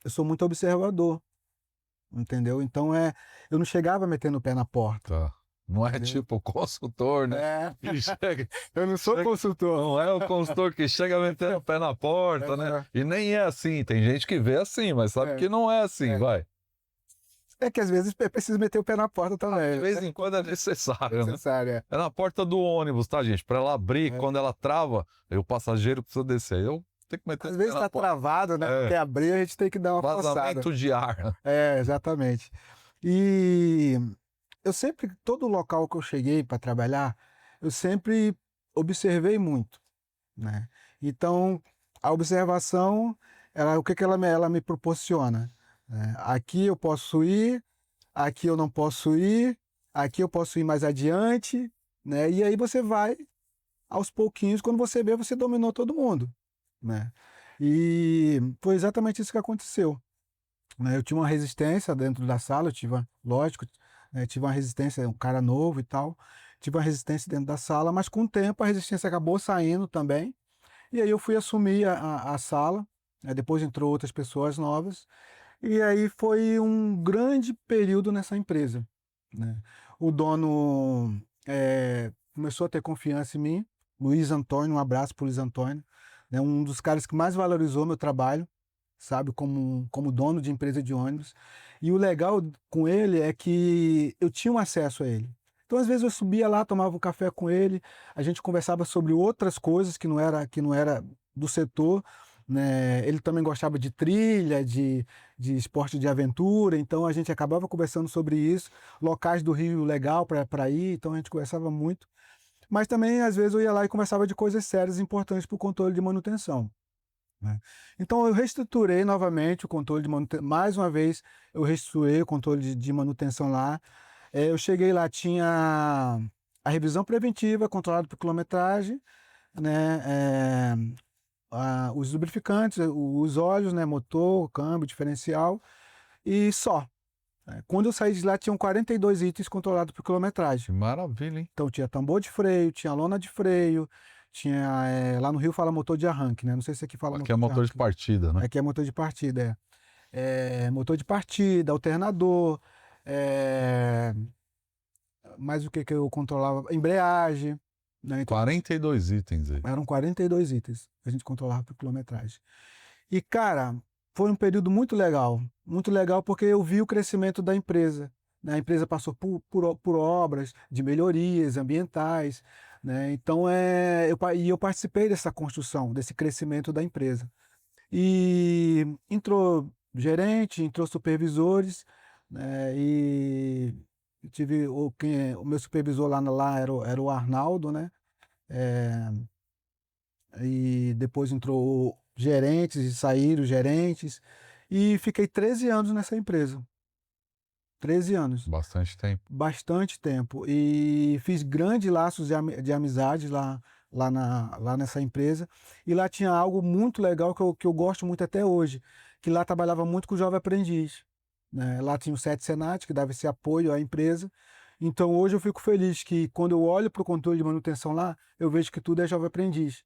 eu sou muito observador, entendeu? Então, eu não chegava metendo o pé na porta, Tá. Não é entendeu? tipo o consultor, né? É, Que chega, eu não sou consultor. não é o consultor que chega metendo o pé na porta, né? É, E nem é assim. Tem gente que vê assim, mas sabe é, que não é assim, é. vai. É que às vezes é preciso meter o pé na porta De também, vez né? em quando é É necessário, né? necessário, é. É na porta do ônibus, tá, gente? Para ela abrir, É. quando ela trava, aí o passageiro precisa descer. Eu tenho que meter Às o pé vezes na está porta. travado, né? Não É, quer abrir, a gente tem que dar uma forçada. vazamento de ar. É, exatamente. E eu sempre, todo local que eu cheguei para trabalhar, eu sempre observei muito, né. Então, a observação, o que que ela me proporciona, né. Aqui eu posso ir, aqui eu não posso ir, aqui eu posso ir mais adiante, né, e aí você vai aos pouquinhos, quando você vê, você dominou todo mundo, né. E foi exatamente isso que aconteceu, né. Eu tinha uma resistência dentro da sala, lógico, né, tive uma resistência, um cara novo e tal, tive uma resistência dentro da sala, mas com o tempo a resistência acabou saindo também, e aí eu fui assumir a sala, né, depois entrou outras pessoas novas, e aí foi um grande período nessa empresa, né. O dono, começou a ter confiança em mim, Luiz Antônio, um abraço para o Luiz Antônio, né, um dos caras que mais valorizou meu trabalho, sabe, como dono de empresa de ônibus. E o legal com ele é que eu tinha um acesso a ele. Então, às vezes, eu subia lá, tomava um café com ele, a gente conversava sobre outras coisas que não era do setor, né? Ele também gostava de trilha, de esporte de aventura, então a gente acabava conversando sobre isso, locais do Rio legal para ir, então a gente conversava muito. Mas também, às vezes, eu ia lá e conversava de coisas sérias e importantes para o controle de manutenção, né. Então eu reestruturei novamente o controle de manutenção, mais uma vez eu reestruturei o controle de manutenção lá. Eu cheguei lá, tinha a revisão preventiva controlada por quilometragem, né, os lubrificantes, os óleos, né, motor, câmbio, diferencial e só, né. Quando eu saí de lá tinham 42 itens controlados por quilometragem. Que maravilha, hein? Então tinha tambor de freio, tinha lona de freio, tinha, lá no Rio fala motor de arranque, né, não sei se aqui fala Aqui é motor de motor de arranque. partida, né? Aqui é motor de partida, motor de partida, alternador, eh, mais o que que eu controlava? Embreagem, né, então 42 itens aí. eram 42 itens que a gente controlava por quilometragem. E cara, foi um período muito legal porque eu vi o crescimento da empresa, né, a empresa passou por obras de melhorias ambientais, né, então, eu participei dessa construção, desse crescimento da empresa. E entrou gerente, entrou supervisores, né, e tive o meu supervisor lá era o Arnaldo, né, eh, e depois entrou gerentes e saíram gerentes, e fiquei 13 anos nessa empresa. 13 anos. Bastante tempo. Bastante tempo. E fiz grandes laços de amizade lá nessa empresa. E lá tinha algo muito legal que eu gosto muito até hoje, que lá trabalhava muito com o jovem aprendiz, né? Lá tinha o SET Senat, que dava esse apoio à empresa. Então hoje eu fico feliz que quando eu olho para o controle de manutenção lá, eu vejo que tudo é jovem aprendiz.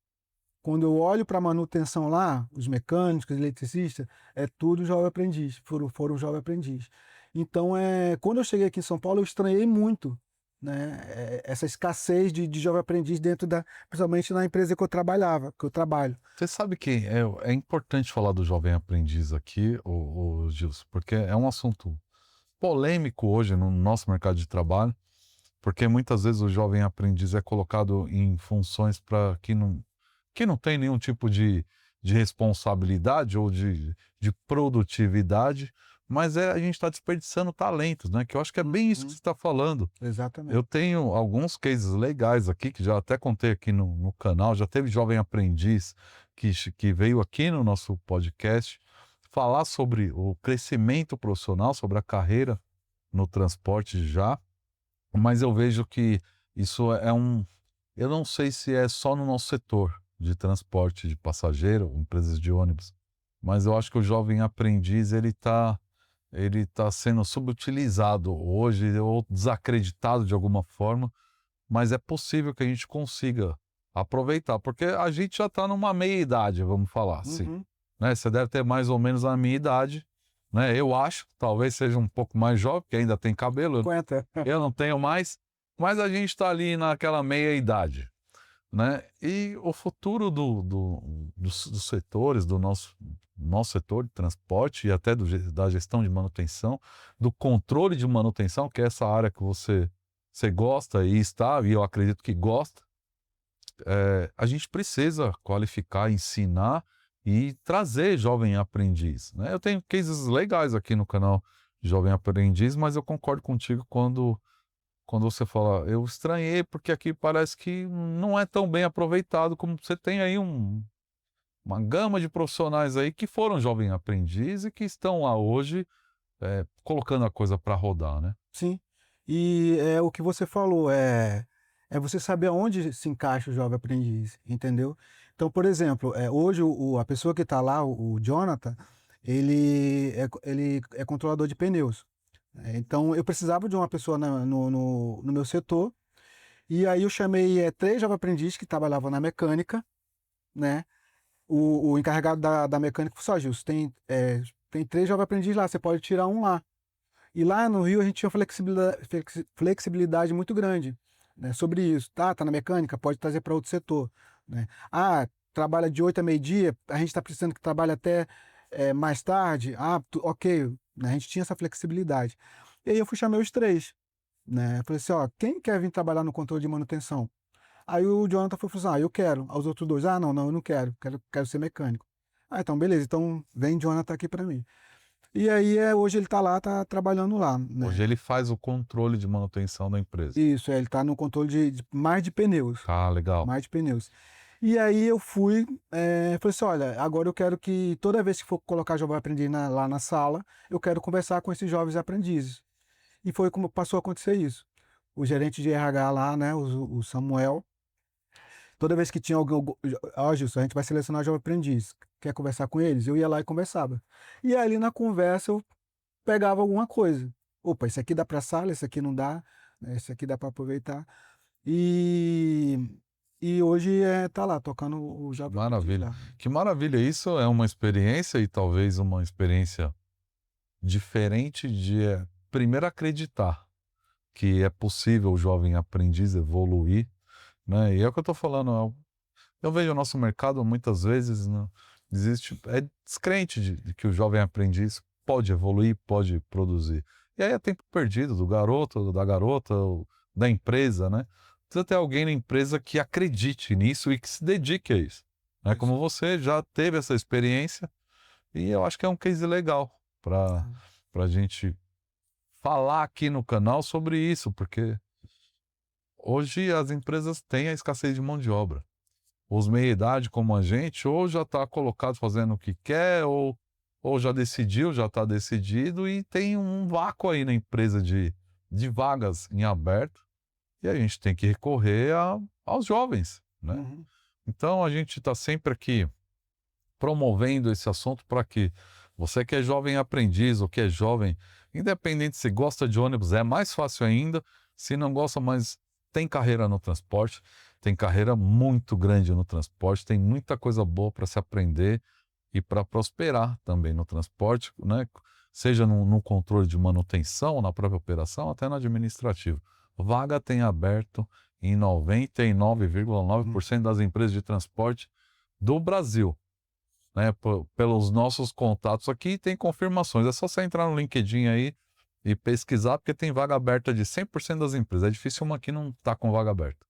Quando eu olho para a manutenção lá, os mecânicos, os eletricistas, é tudo jovem aprendiz, foram jovem aprendiz. Então, quando eu cheguei aqui em São Paulo, eu estranhei muito, né, essa escassez de jovem aprendiz principalmente na empresa que eu trabalho. Você sabe que é importante falar do jovem aprendiz aqui, o Gilson, porque é um assunto polêmico hoje no nosso mercado de trabalho, porque muitas vezes o jovem aprendiz é colocado em funções para que não tem nenhum tipo de responsabilidade ou de produtividade, mas a gente está desperdiçando talentos, né? Que eu acho que é bem isso que Uhum, você está falando. Eu exatamente. tenho alguns cases legais aqui, que já até contei aqui no canal, já teve jovem aprendiz que veio aqui no nosso podcast falar sobre o crescimento profissional, sobre a carreira no transporte já, mas eu vejo que isso eu não sei se é só no nosso setor de transporte de passageiro, empresas de ônibus, mas eu acho que o jovem aprendiz ele tá sendo subutilizado hoje ou desacreditado de alguma forma, mas é possível que a gente consiga aproveitar, porque a gente já está numa meia idade, vamos falar assim, Uhum, né? Você deve ter mais ou menos a minha idade, né? Eu acho, talvez seja um pouco mais jovem, porque ainda tem cabelo, 50. eu não tenho mais, mas a gente está ali naquela meia idade, né? E o futuro dos setores, do nosso setor de transporte e até da gestão de manutenção, do controle de manutenção, que é essa área que você gosta e está, e eu acredito que gosta, a gente precisa qualificar, ensinar e trazer jovem aprendiz, né? Eu tenho cases legais aqui no canal de Jovem Aprendiz, mas eu concordo contigo quando você fala, eu estranhei porque aqui parece que não é tão bem aproveitado como você tem aí uma gama de profissionais aí que foram jovem aprendiz e que estão lá hoje, colocando a coisa para rodar, né. Sim. E é o que você falou, é você saber aonde se encaixa o jovem aprendiz, entendeu? Então, por exemplo, hoje a pessoa que está lá, o Jonathan, ele é controlador de pneus. Então, eu precisava de uma pessoa no meu setor, e aí eu chamei 3 jovem aprendiz que trabalhavam na mecânica, né? O encarregado da mecânica falou assim: ó, Gilson, tem 3 jovem aprendiz lá, você pode tirar um lá. E lá no Rio a gente tinha flexibilidade muito grande, né, sobre isso. Tá na mecânica, pode trazer para outro setor, né? Ah, trabalha de 8 a meio-dia, a gente está precisando que trabalhe até mais tarde. Ah, ok, né, a gente tinha essa flexibilidade. E aí eu fui chamar os 3, né? Falei assim, ó, quem quer vir trabalhar no controle de manutenção? Aí o Jonathan falou assim, eu quero. Os outros 2, não, eu não quero ser mecânico. Ah, então beleza, então vem Jonathan aqui para mim. E aí, hoje ele tá lá, tá trabalhando lá, Hoje né. ele faz o controle de manutenção da empresa. Isso, ele tá no controle mais de pneus, Ah, legal. mais de pneus. E aí eu fui, falei assim: "Olha, agora eu quero que toda vez que for colocar jovem aprendiz lá na sala, eu quero conversar com esses jovens aprendizes". E foi como passou a acontecer isso. O gerente de RH lá, né, o Samuel, toda vez que tinha alguém: "Ó, Gilson, a gente vai selecionar jovem aprendiz, quer conversar com eles?". Eu ia lá e conversava. E ali na conversa eu pegava alguma coisa. Opa, esse aqui dá para sala, esse aqui não dá, né, esse aqui dá para aproveitar. E e hoje, tá lá tocando o Jovem Aprendiz Maravilha. lá. Que maravilha, isso é uma experiência e talvez uma experiência diferente de, primeiro acreditar que é possível o jovem aprendiz evoluir, né, e é o que eu estou falando, eu vejo o nosso mercado muitas vezes, né, descrente de que o jovem aprendiz pode evoluir, pode produzir. E aí é tempo perdido do garoto, da garota, ou da empresa, né. Precisa ter alguém na empresa que acredite nisso e que se dedique a isso, né, Isso. como você já teve essa experiência, e eu acho que é um case legal para Ah, a gente falar aqui no canal sobre isso, porque hoje as empresas têm a escassez de mão de obra. Os meia-idade como a gente ou já está colocado fazendo o que quer ou já decidiu, já está decidido e tem um vácuo aí na empresa de vagas em aberto, e a gente tem que recorrer aos jovens, né. Uhum. Então a gente está sempre aqui promovendo esse assunto para que você que é jovem aprendiz ou que é jovem, independente se gosta de ônibus, é mais fácil ainda, se não gosta, mas tem carreira no transporte, tem carreira muito grande no transporte, tem muita coisa boa para se aprender e para prosperar também no transporte, né? Seja no controle de manutenção, na própria operação, até no administrativo. Vaga tem aberto em Hum. 99,9% das empresas de transporte do Brasil, né, pelos nossos contatos aqui, tem confirmações. É só você entrar no LinkedIn aí e pesquisar, porque tem vaga aberta de 100% das empresas. É difícil uma que não está com vaga aberta.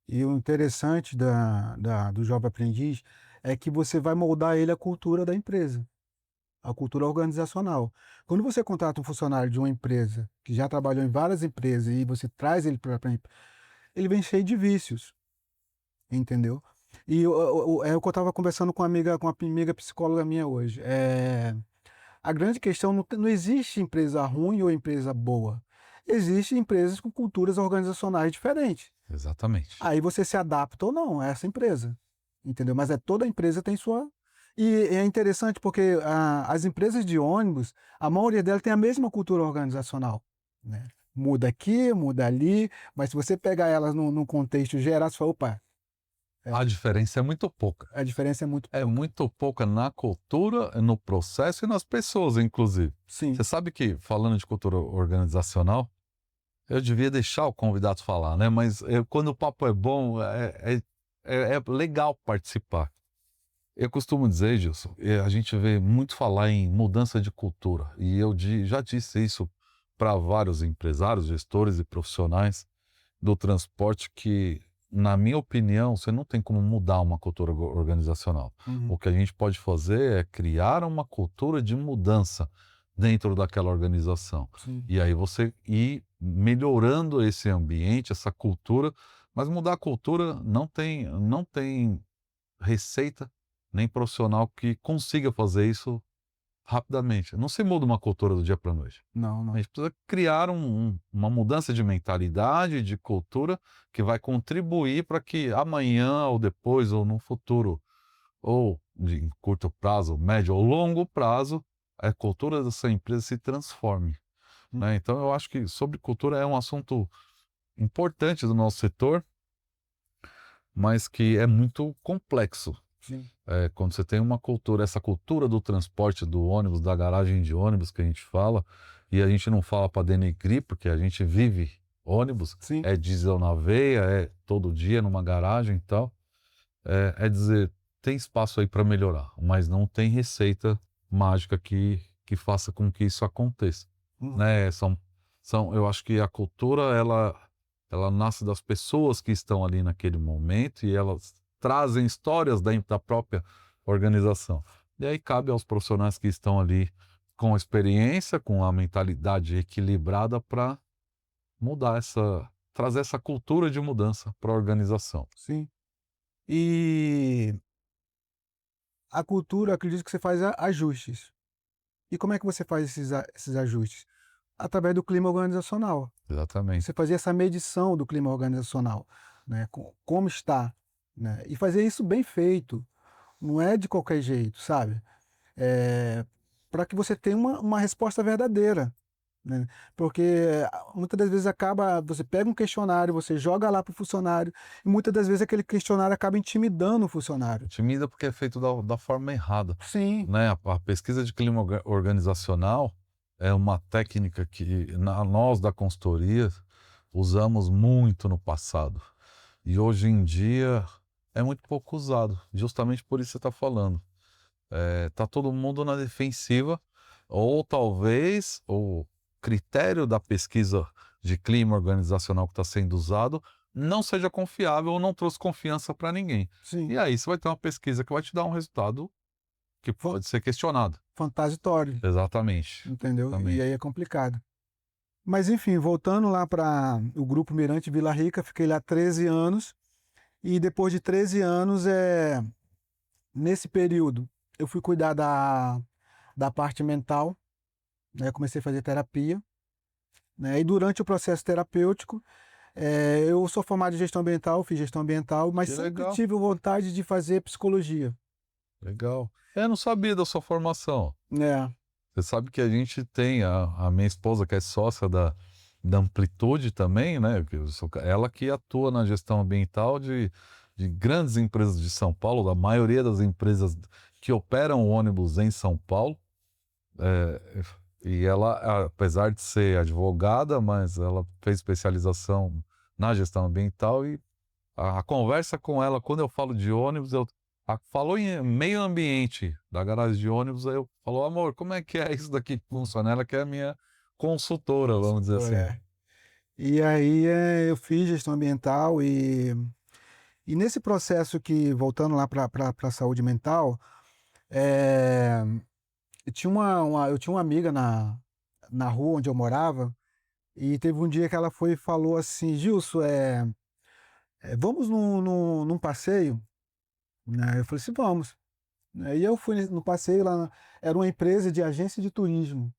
E o interessante do jovem aprendiz é que você vai moldar ele à cultura da empresa, à cultura organizacional. Quando você contrata um funcionário de uma empresa que já trabalhou em várias empresas e você traz ele para ele vem cheio de vícios, entendeu? E é o que eu estava conversando com uma amiga psicóloga minha hoje. A grande questão não existe empresa ruim ou empresa boa. Existem empresas com culturas organizacionais diferentes. Exatamente. Aí você se adapta ou não a essa empresa, entendeu? Mas toda empresa tem sua. E é interessante porque as empresas de ônibus, a maioria delas tem a mesma cultura organizacional, né? Muda aqui, muda ali, mas se você pegar elas num contexto geral, você fala, opa, A diferença é muito pouca. a diferença é muito É pouca. muito pouca na cultura, no processo e nas pessoas, inclusive. Sim. Você sabe que, falando de cultura organizacional, eu devia deixar o convidado falar, né? Mas quando o papo é bom, é legal participar. Eu costumo dizer, Gilson, a gente vê muito falar em mudança de cultura, e eu já disse isso para vários empresários, gestores e profissionais do transporte que, na minha opinião, você não tem como mudar uma cultura organizacional. O Uhum. que a gente pode fazer é criar uma cultura de mudança dentro daquela organização. Sim. E aí você ir melhorando esse ambiente, essa cultura, mas mudar a cultura não tem receita, nem profissional que consiga fazer isso rapidamente. Não se muda uma cultura do dia para a noite. Não, A não. gente precisa criar uma mudança de mentalidade, de cultura, que vai contribuir para que amanhã ou depois, ou no futuro, ou em curto prazo, médio ou longo prazo, a cultura dessa empresa se transforme, Hum. né. Então eu acho que sobre cultura é um assunto importante do nosso setor, mas que é muito complexo. Sim. Quando você tem uma cultura, essa cultura do transporte do ônibus, da garagem de ônibus que a gente fala, e a gente não fala para denegrir, porque a gente vive ônibus, Sim. é diesel na veia, é todo dia numa garagem e tal. É dizer, tem espaço aí para melhorar, mas não tem receita mágica que faça com que isso aconteça, Uhum. né? Eu acho que a cultura, ela nasce das pessoas que estão ali naquele momento e elas trazem histórias da própria organização. E aí cabe aos profissionais que estão ali com experiência, com a mentalidade equilibrada para trazer essa cultura de mudança para a organização. Sim. E a cultura, eu acredito que você faz ajustes. E como é que você faz esses ajustes? Através do clima organizacional. Exatamente. Você fazer essa medição do clima organizacional, né, como está, né, e fazer isso bem feito, não é de qualquer jeito, sabe? Para que você tenha uma resposta verdadeira, né? Porque muitas das vezes você pega um questionário, você joga lá para o funcionário, e muitas das vezes aquele questionário acaba intimidando o funcionário. Intimida porque é feito da forma errada, Sim. né, a pesquisa de clima organizacional é uma técnica que nós da consultoria usamos muito no passado, e hoje em dia é muito pouco usado, justamente por isso que você está falando. Tá todo mundo na defensiva, ou talvez o critério da pesquisa de clima organizacional que está sendo usado não seja confiável ou não trouxe confiança para ninguém. Sim. E aí você vai ter uma pesquisa que vai te dar um resultado que Fa- pode ser questionado. Fantasitório, Exatamente, entendeu? E aí exatamente. é complicado. Mas enfim, voltando lá para o Grupo Mirante Vila Rica, fiquei lá 13 anos. E depois de 13 anos, nesse período, eu fui cuidar da parte mental, né? Comecei a fazer terapia, né? E durante o processo terapêutico, eu sou formado em gestão ambiental, fiz gestão ambiental, mas Que sempre legal, tive vontade de fazer psicologia. legal. Eu não sabia da sua formação. É, Você sabe que a gente tem a minha esposa, que é sócia da Amplitude também, né? Ela que atua na gestão ambiental de grandes empresas de São Paulo, da maioria das empresas que operam ônibus em São Paulo. É, e ela, apesar de ser advogada, mas ela fez especialização na gestão ambiental e a conversa com ela, quando eu falo de ônibus, falou em meio ambiente da garagem de ônibus, aí eu falo, amor, como é que é isso daqui que funciona? Ela que é a minha consultora, vamos dizer assim. é. E aí eu fiz gestão ambiental e nesse processo que, voltando lá para a saúde mental, é, eu tinha uma amiga na rua onde eu morava e teve um dia que ela foi e falou assim, Gilson, vamos num passeio? Né? Eu falei assim, vamos. E eu fui no passeio lá, era uma empresa de agência de turismo,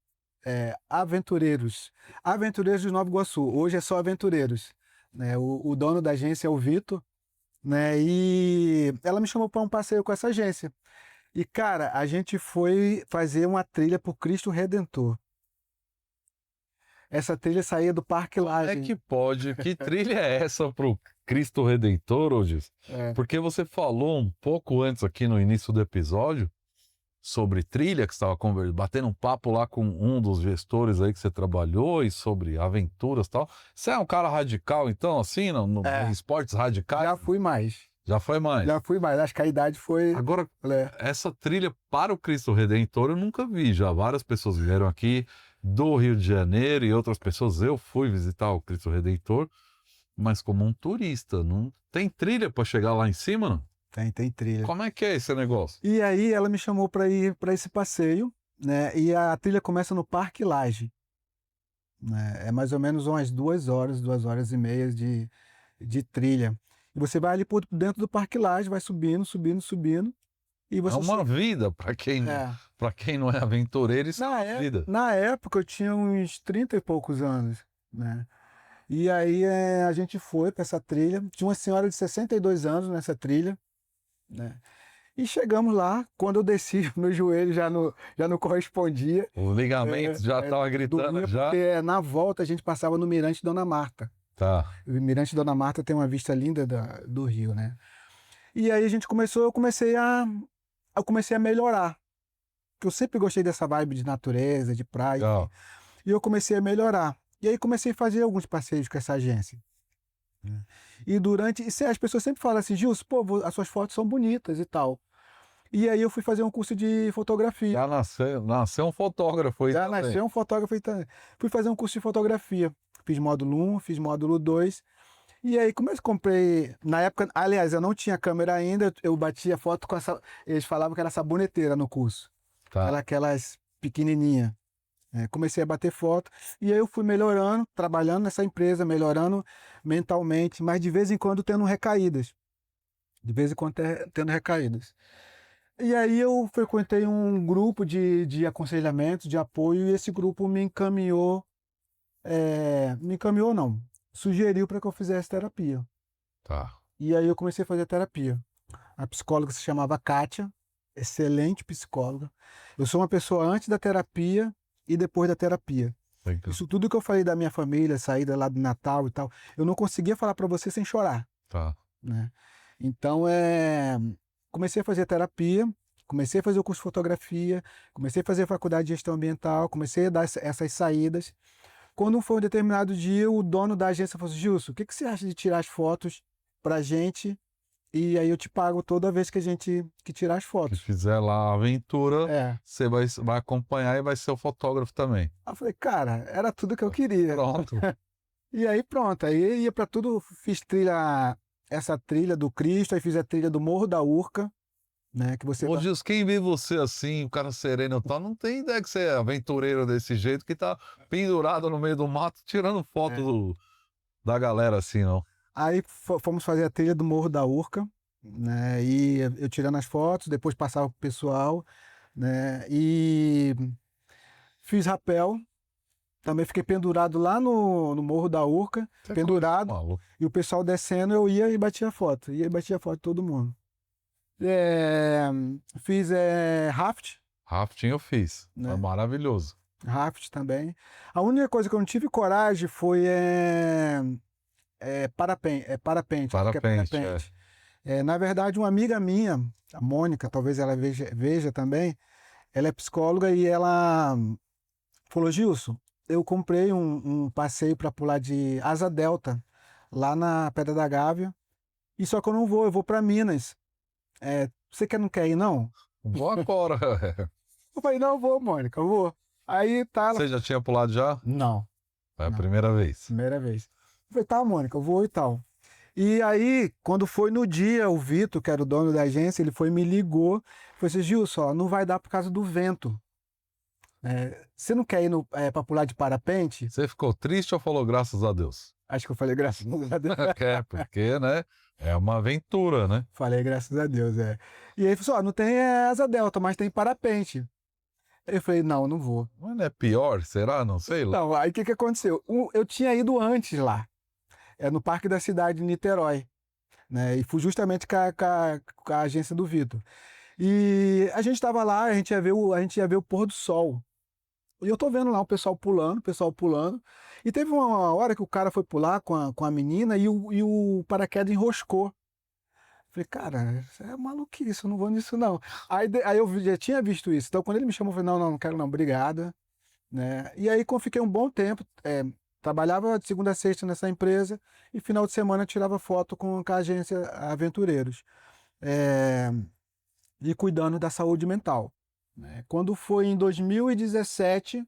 Aventureiros. Aventureiros de Nova Iguaçu, hoje é só Aventureiros. Né? O dono da agência é o Vitor, né? E ela me chamou para um passeio com essa agência. E, cara, a gente foi fazer uma trilha pro Cristo Redentor. Essa trilha saía do Parque É Lage. que pode, que trilha é essa pro Cristo Redentor, hoje? É, Porque você falou um pouco antes aqui no início do episódio sobre trilha, que você estava batendo um papo lá com um dos gestores aí que você trabalhou e sobre aventuras e tal. Você é um cara radical, então, assim, em é, esportes radicais? já fui mais. Já foi mais. Já fui mais. Acho que a idade foi. Agora, É, essa trilha para o Cristo Redentor eu nunca vi. Já várias pessoas vieram aqui do Rio de Janeiro e outras pessoas. Eu fui visitar o Cristo Redentor, mas como um turista. Não tem trilha para chegar lá em cima, não? tem trilha. Como é que é esse negócio? E aí ela me chamou para ir para esse passeio, né? E a trilha começa no Parque Lage, né? É mais ou menos umas 2 horas, 2 horas e meia de trilha. E você vai ali por dentro do Parque Lage, vai subindo, subindo, subindo, e É você uma chega. vida É. para quem não é aventureiro, isso é uma vida. Na época eu tinha uns 30 e poucos anos, né? E aí a gente foi para essa trilha. Tinha uma senhora de 62 anos nessa trilha, né? E chegamos lá, quando eu desci, meu joelho já não correspondia. O ligamento já estava gritando Doía, já. porque na volta a gente passava no Mirante Dona Marta. Tá. O Mirante Dona Marta tem uma vista linda do rio, né? E aí a gente começou, eu comecei a melhorar. Porque eu sempre gostei dessa vibe de natureza, de praia, enfim. Legal. E eu comecei a melhorar. E aí comecei a fazer alguns passeios com essa agência. Né? E as pessoas sempre falam assim, Gilson, pô, as suas fotos são bonitas e tal. E aí eu fui fazer um curso de fotografia. Já nasceu um fotógrafo aí Já também. nasceu um fotógrafo e fui fazer um curso de fotografia. Fiz módulo 1, fiz módulo 2. E aí, como eu comprei, na época, aliás, eu não tinha câmera ainda, eu batia foto com essa, eles falavam que era saboneteira no curso. Tá. Aquelas pequenininha. Comecei a bater foto e aí eu fui melhorando, trabalhando nessa empresa, melhorando mentalmente, mas de vez em quando tendo recaídas. De vez em quando tendo recaídas. E aí eu frequentei um grupo de aconselhamento, de apoio, e esse grupo me encaminhou não, sugeriu para que eu fizesse terapia. Tá. E aí eu comecei a fazer terapia. A psicóloga se chamava Kátia, excelente psicóloga. Eu sou uma pessoa antes da terapia e depois da terapia. Legal. Isso tudo que eu falei da minha família, saída lá do Natal e tal, eu não conseguia falar para você sem chorar, Tá. né? Então, comecei a fazer terapia, comecei a fazer o curso de fotografia, comecei a fazer a faculdade de gestão ambiental, comecei a dar essas saídas. Quando foi um determinado dia, o dono da agência falou assim, Gilson, o que você acha de tirar as fotos pra gente e aí eu te pago toda vez que tirar as Que fotos. fizer lá a aventura, É. você vai acompanhar e vai ser o fotógrafo também. Aí eu falei, cara, era tudo que eu queria. Pronto. E aí pronto, aí ia pra tudo, fiz essa trilha do Cristo, aí fiz a trilha do Morro da Urca, né, que você Ô, vai... Gilson, quem vê você assim, o cara sereno e tal, não tem ideia que você é aventureiro desse jeito, que tá pendurado no meio do mato, tirando foto É. da galera assim, não. Aí fomos fazer a trilha do Morro da Urca, né, e eu tirando as fotos, depois passava pro pessoal, né? E fiz rapel, também fiquei pendurado lá no Morro da Urca, Você é pendurado, maluco. e o pessoal descendo, eu ia e batia foto, de todo mundo. É, fiz raft, Rafting eu fiz. Foi né? maravilhoso. Raft também. A única coisa que eu não tive coragem foi parapente. O que que é Parapente, é. parapente? Na verdade, uma amiga minha, a Mônica, talvez ela veja também, ela é psicóloga e ela falou: Gilson, eu comprei um passeio para pular de asa delta lá na Pedra da Gávea, e só que eu vou para Minas. Você não quer ir, não? Vou agora. Eu falei: não, eu vou, Mônica, eu vou. Aí tá, ela Você já tinha pulado já? não, Foi a não, primeira vez. primeira vez. Eu falei: tá, Mônica, eu vou e tal. E aí, quando foi no dia, o Vitor, que era o dono da agência, ele foi e me ligou. Falou assim: Gilson, ó, não vai dar por causa do vento. Você não quer ir para pular de parapente? Você ficou triste ou falou graças a Deus? Acho que eu falei graças a Deus. Quer, porque, né? É uma aventura, né? Falei graças a Deus, é. E aí ele falou assim: ó, não tem asa delta, mas tem parapente. Eu falei: não, não vou. Mas não é pior, será? Não sei. Então, aí o que aconteceu? Eu tinha ido antes lá, no Parque da Cidade de Niterói, né? E fui justamente com a agência do Vitor. E a gente estava lá, a gente ia ver o pôr do sol. E eu tô vendo lá o pessoal pulando, o pessoal pulando. E teve uma hora que o cara foi pular com a menina e o paraquedas enroscou. Falei: cara, isso é maluquice, eu não vou nisso não. Aí eu já tinha visto isso. Então quando ele me chamou, eu falei: não, não, não quero não, obrigada. Né? E aí fiquei um bom tempo, trabalhava de segunda a sexta nessa empresa e final de semana tirava foto com a agência Aventureiros. É, e cuidando da saúde mental, né? Quando foi em 2017,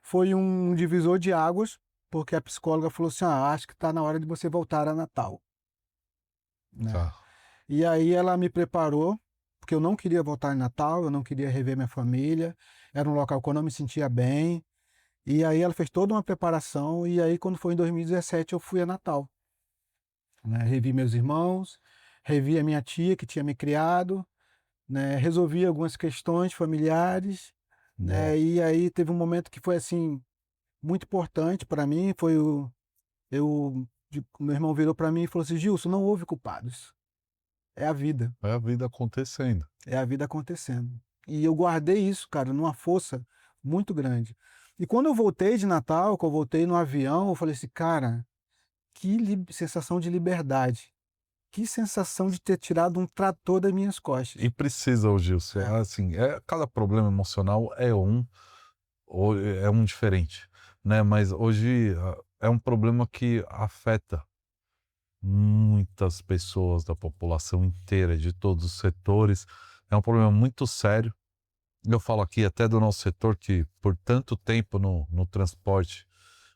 foi um divisor de águas, porque a psicóloga falou assim: acho que está na hora de você voltar a Natal, né? Tá. E aí ela me preparou, porque eu não queria voltar em Natal, eu não queria rever minha família, era um local que eu não me sentia bem. E aí ela fez toda uma preparação, e aí quando foi em 2017 eu fui a Natal, né? Revi meus irmãos, revi a minha tia que tinha me criado, né? Resolvi algumas questões familiares, Boa. né? E aí teve um momento que foi assim muito importante para mim, foi meu irmão virou para mim e falou assim: Gilson, não houve culpados, é a vida, É a vida acontecendo. é a vida acontecendo. E eu guardei isso, cara, numa força muito grande. E quando eu voltei de Natal, que eu voltei no avião, eu falei assim: cara, que sensação de liberdade, que sensação de ter tirado um trator das minhas costas. E precisa, ô Gilson. É, Assim, cada problema emocional ou é um diferente, né? Mas hoje é um problema que afeta muitas pessoas da população inteira, de todos os setores. É um problema muito sério. Eu falo aqui até do nosso setor que por tanto tempo no transporte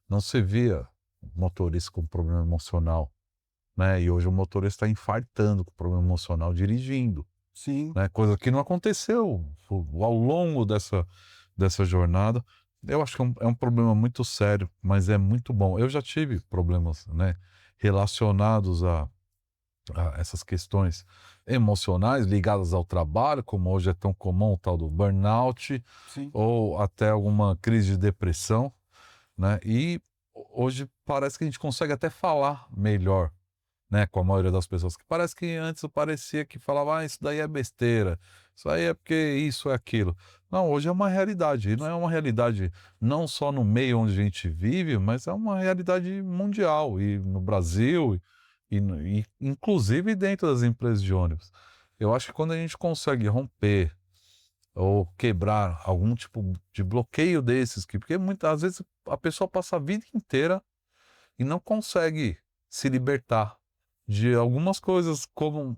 não se via motorista com problema emocional, né? E hoje o motorista está infartando com problema emocional dirigindo, sim, né? Coisa que não aconteceu ao longo dessa jornada. Eu acho que é um problema muito sério, mas é muito bom. Eu já tive problemas, né, relacionados a essas questões emocionais ligadas ao trabalho, como hoje é tão comum o tal do burnout, sim. ou até alguma crise de depressão, né? E hoje parece que a gente consegue até falar melhor, né, com a maioria das pessoas, que parece que antes parecia que falava: isso daí é besteira, isso aí é porque isso é aquilo. Não, hoje é uma realidade, e não é uma realidade não só no meio onde a gente vive, mas é uma realidade mundial, e no Brasil, e inclusive dentro das empresas de ônibus. Eu acho que quando a gente consegue romper ou quebrar algum tipo de bloqueio desses, porque muitas vezes a pessoa passa a vida inteira e não consegue se libertar de algumas coisas, como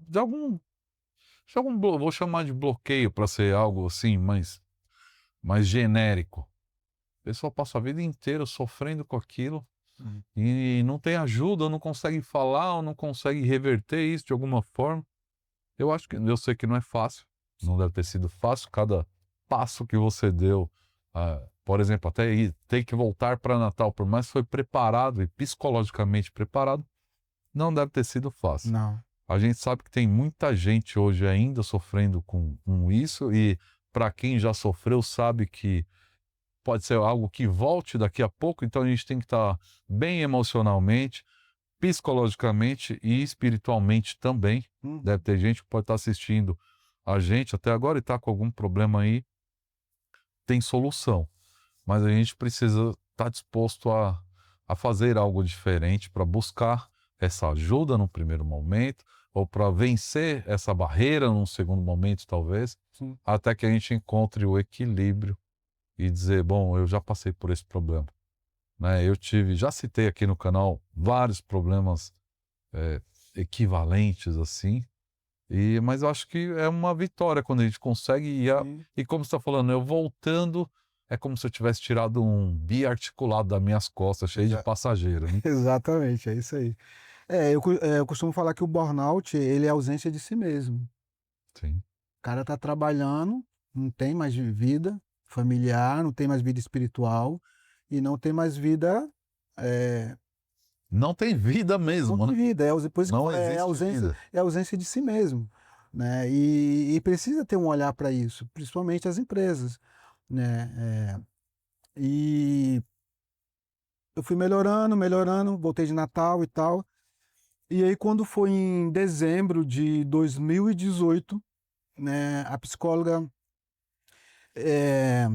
vou chamar de bloqueio para ser algo assim mais genérico. A pessoa passa a vida inteira sofrendo com aquilo Hum. e não tem ajuda, ou não consegue falar, ou não consegue reverter isso de alguma forma. Eu sei que não é fácil, não deve ter sido fácil cada passo que você deu, por exemplo, até ter que voltar para Natal, por mais que foi preparado e psicologicamente preparado, não deve ter sido fácil. Não. A gente sabe que tem muita gente hoje ainda sofrendo com isso, e para quem já sofreu, sabe que pode ser algo que volte daqui a pouco, então a gente tem que estar bem emocionalmente, psicologicamente e espiritualmente também. Deve ter gente que pode estar assistindo a gente até agora e está com algum problema aí, tem solução, mas a gente precisa estar disposto a fazer algo diferente para buscar essa ajuda no primeiro momento, ou para vencer essa barreira num segundo momento, talvez, Sim. até que a gente encontre o equilíbrio e dizer, bom, eu já passei por esse problema, né? Já citei aqui no canal vários problemas equivalentes assim, mas eu acho que é uma vitória quando a gente consegue Sim. e como você está falando, eu voltando, é como se eu tivesse tirado um biarticulado das minhas costas, cheio de Exa passageiro, né? exatamente, é isso aí. Eu costumo falar que o burnout, ele é ausência de si mesmo. Sim. O cara tá trabalhando, não tem mais vida familiar, não tem mais vida espiritual e não tem mais vida, eh, Não tem vida não mesmo, tem né? vida, por isso que eu Não falo, existe vida. é ausência de si mesmo, né, e precisa ter um olhar para isso, principalmente as empresas, né, e eu fui melhorando, melhorando, voltei de Natal e tal, e aí quando foi em dezembro de 2018, né, a psicóloga, eh,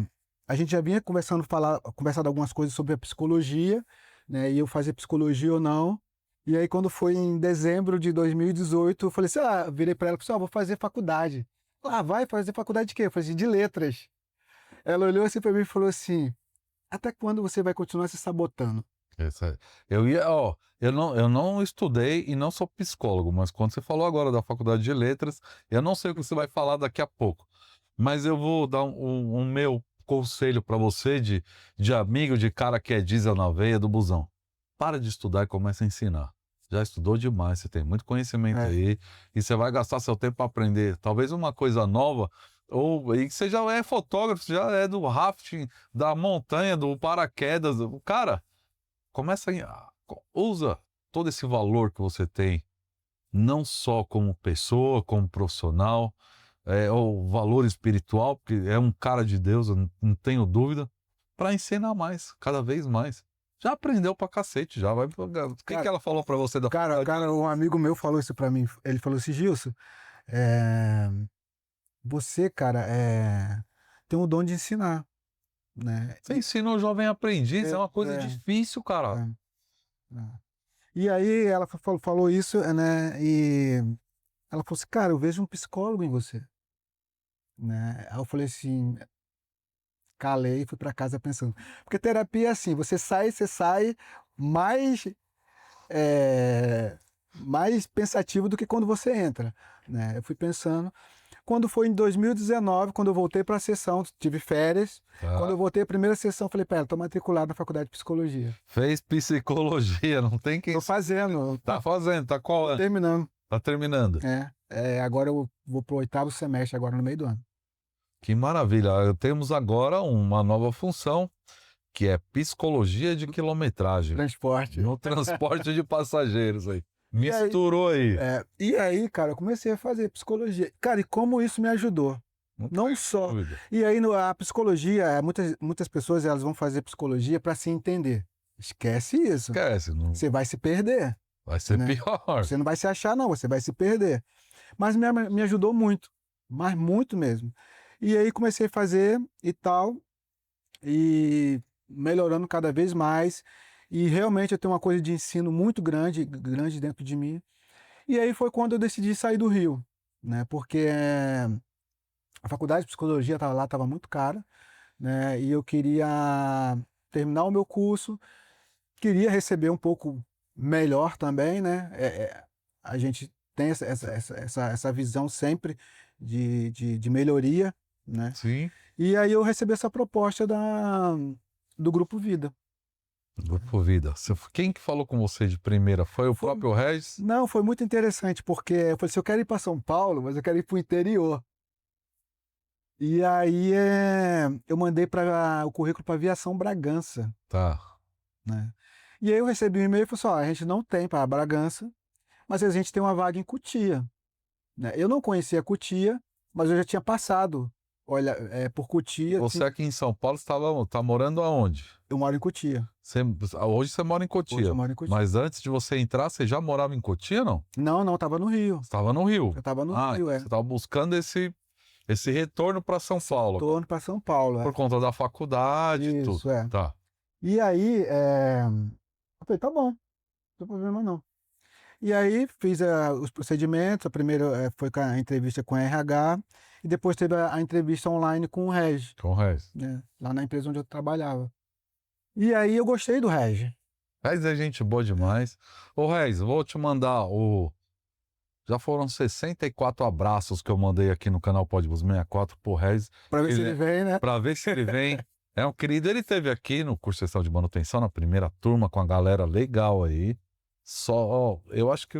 a gente já vinha conversado algumas coisas sobre a psicologia, né, e eu fazia psicologia ou não. E aí quando foi em dezembro de 2018, eu falei assim, virei para ela e falei assim, vou fazer faculdade. Vai fazer faculdade de quê? Eu falei assim, de letras. Ela olhou assim para mim e falou assim, até quando você vai continuar se sabotando? Isso aí. Eu não estudei e não sou psicólogo, mas quando você falou agora da faculdade de letras, eu não sei o que você vai falar daqui a pouco, mas eu vou dar um meu conselho para você de amigo, de cara que é diesel na veia do busão. Para de estudar e começa a ensinar. Já estudou demais, você tem muito conhecimento É, aí, e você vai gastar seu tempo para aprender talvez uma coisa nova, ou e que você já é fotógrafo, já é do rafting, da montanha, do paraquedas, cara. Usa todo esse valor que você tem, não só como pessoa, como profissional, o valor espiritual, porque é um cara de Deus, eu não tenho dúvida, para ensinar mais, cada vez mais. Já aprendeu pra cacete, já vai. O que que cara, ela falou pra você da faculdade? um amigo meu falou isso para mim. Ele falou assim, Gilson, é, você, cara, tem o dom de ensinar, né? Você ensina o jovem aprendiz, é É, uma coisa é, difícil, cara. é, é. E aí ela falou isso, né? E ela falou assim, cara, eu vejo um psicólogo em você, né? Aí eu falei assim, calei e fui para casa pensando. Porque terapia é assim, você sai mais, é, mais pensativo do que quando você entra, né? Eu fui pensando. Quando foi em 2019, quando eu voltei para a sessão, tive férias. Quando Tá. eu voltei à primeira sessão, falei, pera, estou matriculado na faculdade de psicologia. Fez psicologia, não tem quem. Estou fazendo, Tá fazendo, tá qual estou ano? terminando. Tá terminando. Agora eu vou pro 8º semestre, agora no meio do ano. Que maravilha! Temos agora uma nova função, que é psicologia de quilometragem, Transporte. no transporte de passageiros aí. E aí, Misturou aí. cara, eu comecei a fazer psicologia. Cara, e como isso me ajudou? Não Não tenho só. dúvida. E aí, a psicologia, muitas pessoas elas vão fazer psicologia para se entender. Esquece isso. Esquece, não Você vai se perder, vai ser né? pior. Você não vai se achar, não, você vai se perder. Mas me ajudou muito, mas muito mesmo. E aí comecei a fazer e tal, e melhorando cada vez mais. E realmente eu tenho uma coisa de ensino muito grande, grande dentro de mim. E aí foi quando eu decidi sair do Rio, né? Porque a faculdade de psicologia estava lá, estava muito cara, né? E eu queria terminar o meu curso, queria receber um pouco melhor também, né? A gente tem essa visão sempre de melhoria, né? Sim. E aí eu recebi essa proposta do Grupo Vida. Grupo Vida. Quem que falou com você de primeira? Foi o Foi, próprio Regis? não, foi muito interessante, porque eu falei assim, eu quero ir para São Paulo, mas eu quero ir para o interior. E aí eu mandei o currículo para Aviação Bragança, Tá. né? E aí eu recebi um e-mail e falei assim, ó, a gente não tem para Bragança, mas a gente tem uma vaga em Cotia, né? Eu não conhecia Cotia, mas eu já tinha passado Olha, por Cotia, Você aqui em São Paulo tá morando aonde? eu moro em Cotia. Hoje você mora em Hoje eu Cotia, moro em Cotia. mas antes de você entrar, você já morava em Cotia, não? Não, não, estava no Rio. Você estava no Rio. Eu estava no Ah, Rio, você estava buscando esse retorno para São Paulo, Retorno para São Paulo, por conta da faculdade e tudo. Isso, é. Tá. E aí, eu falei, tá bom, não tem problema não. E aí fiz os procedimentos, a primeira foi com a entrevista com a RH, e depois teve a entrevista online com o Regi, Com o Regis. né, lá na empresa onde eu trabalhava. E aí eu gostei do Regi. Regis é gente boa demais. Ô, Regis, vou te mandar o. Já foram 64 abraços que eu mandei aqui no canal Podbus 64 pro Regis. Para ver se ele vem, né? Para ver se ele vem. É um querido, ele teve aqui no curso de manutenção, na primeira turma, com a galera legal aí. Só, eu acho que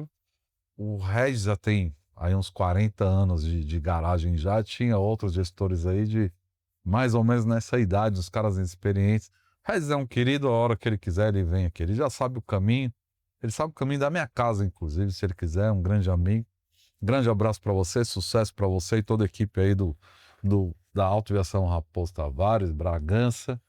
o Regis já tem aí uns 40 anos de garagem já, tinha outros gestores aí de mais ou menos nessa idade, os caras inexperientes. Regis é um querido, a hora que ele quiser ele vem aqui, ele já sabe o caminho, ele sabe o caminho da minha casa, inclusive, se ele quiser, um grande amigo. Grande abraço para você, sucesso para você e toda a equipe aí da Autoaviação Raposo Tavares, Bragança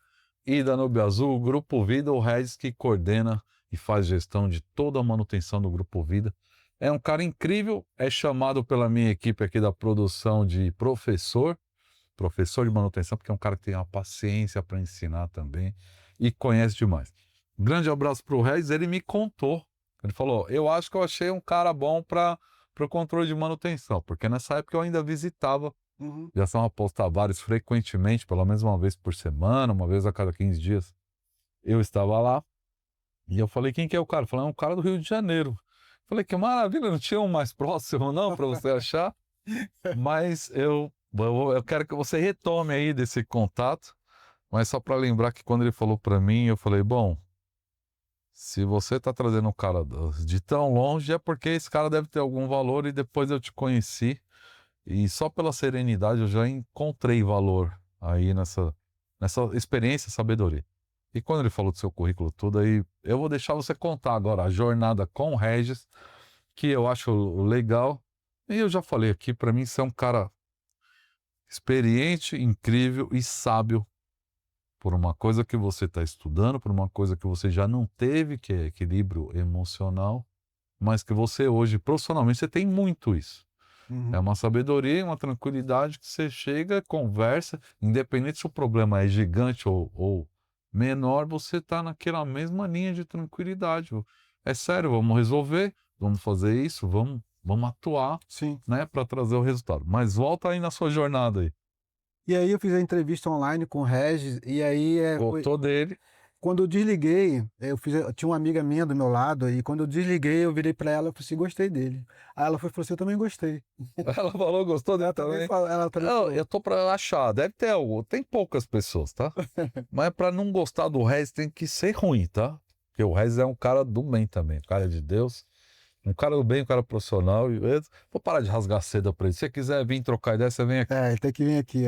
e da Nube Azul, o Grupo Vida, o Regis que coordena e faz gestão de toda a manutenção do Grupo Vida. É um cara incrível, é chamado pela minha equipe aqui da produção de professor de manutenção, porque é um cara que tem uma paciência para ensinar também e conhece demais. Grande abraço para o Regis, ele me contou, ele falou, eu acho que eu achei um cara bom para o controle de manutenção, porque nessa época eu ainda visitava Aviação Raposo Tavares frequentemente, pelo menos uma vez por semana, uma vez a cada 15 dias, eu estava lá, e eu falei, quem que é o cara? Ele falou, é um cara do Rio de Janeiro. Falei, que maravilha, não tinha um mais próximo não, para você achar? Mas eu quero que você retome aí desse contato, mas só para lembrar que quando ele falou para mim, eu falei, bom, se você está trazendo um cara de tão longe, é porque esse cara deve ter algum valor e depois eu te conheci e só pela serenidade eu já encontrei valor aí nessa experiência, sabedoria. E quando ele falou do seu currículo tudo, aí eu vou deixar você contar agora a jornada com o Regis, que eu acho legal. E eu já falei aqui, para mim, você é um cara experiente, incrível e sábio por uma coisa que você está estudando, por uma coisa que você já não teve, que é equilíbrio emocional, mas que você hoje, profissionalmente, você tem muito isso. É uma sabedoria e uma tranquilidade que você chega, conversa, independente se o problema é gigante ou menor, você está naquela mesma linha de tranquilidade. É sério, vamos resolver, vamos fazer isso, vamos atuar, Sim. né, para trazer o resultado. Mas volta aí na sua jornada aí. E aí eu fiz a entrevista online com o Regis, e aí Gostou dele? quando eu desliguei, eu tinha uma amiga minha do meu lado, e quando eu desliguei, eu virei para ela e falei assim, gostei dele. Aí ela falou assim, eu também gostei. Ela falou, gostou dele também? Ela também Não, falou. eu tô para achar, deve ter algo, tem poucas pessoas, tá? Mas para não gostar do Regis tem que ser ruim, tá? Porque o Regis é um cara do bem também, um cara de Deus, um cara do bem, um cara profissional. Vou parar de rasgar seda pra ele. Se você quiser vir trocar ideia, você vem aqui. Ele tem que vir aqui,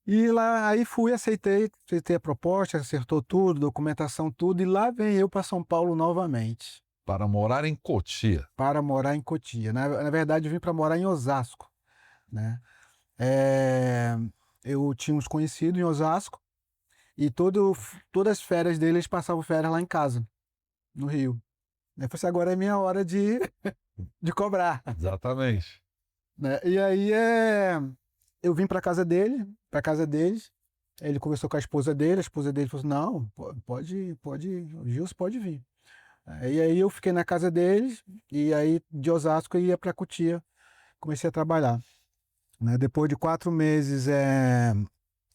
E lá, aí fui, aceitei a proposta, acertou tudo, documentação, tudo, e lá vem eu para São Paulo novamente, Para morar em Cotia. para morar em Cotia. Na verdade, eu vim para morar em Osasco, né? Eu tinha uns conhecidos em Osasco, e todas as férias deles eles passavam férias lá em casa, no Rio. Eu falei assim, agora é minha hora de cobrar, Exatamente. né? E aí eu vim para casa deles, ele conversou com a esposa dele falou assim, não, pode, o Gilson pode vir. E aí eu fiquei na casa deles, e aí de Osasco eu ia para Cotia, comecei a trabalhar, né? Depois de 4 meses,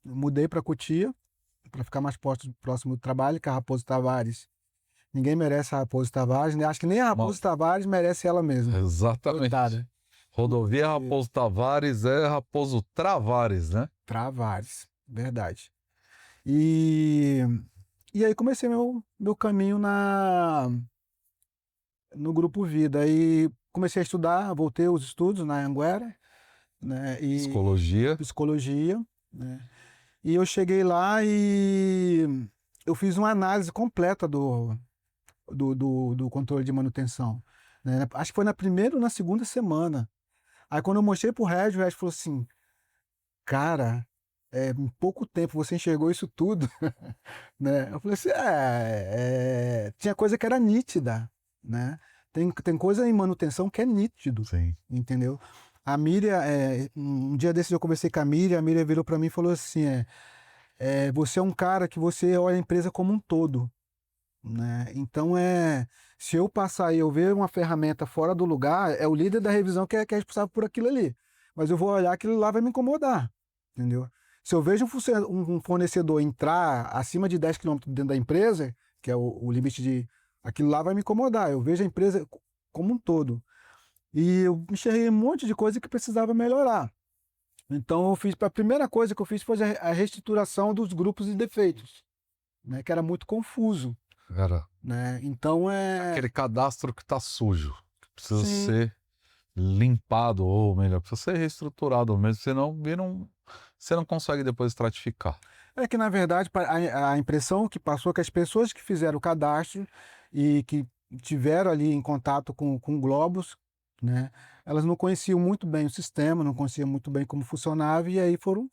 mudei para Cotia, para ficar mais próximo do trabalho, que a Raposo Tavares, ninguém merece a Raposo Tavares, né? Acho que nem a Raposo Tavares merece ela mesma. Exatamente. Coitada. Rodovia Raposo Tavares é Raposo Travares, né? Travares, verdade. E aí comecei meu caminho no Grupo Vida. Aí comecei a estudar, voltei aos estudos na Anhanguera, né? Psicologia. Psicologia, né? E eu cheguei lá e eu fiz uma análise completa do controle de manutenção, né? Acho que foi na primeira ou na segunda semana. Aí quando eu mostrei pro Regis, o Regis falou assim, cara, em pouco tempo você enxergou isso tudo, né? Eu falei assim, tinha coisa que era nítida, né? Tem coisa em manutenção que é nítido, Sim. entendeu? A Miriam, um dia desses eu conversei com a Miriam virou para mim e falou assim, você é um cara que você olha a empresa como um todo, né? Então se eu passar e eu ver uma ferramenta fora do lugar, é o líder da revisão que é responsável por aquilo ali. Mas eu vou olhar aquilo lá vai me incomodar, entendeu? Se eu vejo um fornecedor entrar acima de 10 quilômetros dentro da empresa, que é o limite de... Aquilo lá vai me incomodar. Eu vejo a empresa como um todo. E eu enxerguei um monte de coisa que precisava melhorar. Então, a primeira coisa que eu fiz foi a reestruturação dos grupos de defeitos, né? Que era muito confuso, Era né? Então, aquele cadastro que está sujo, que precisa sim, ser limpado, ou melhor, precisa ser reestruturado mesmo, senão você não consegue depois estratificar. é que, na verdade, a impressão que passou é que as pessoas que fizeram o cadastro e que tiveram ali em contato com o Globus, né, elas não conheciam muito bem o sistema, não conheciam muito bem como funcionava, e aí foram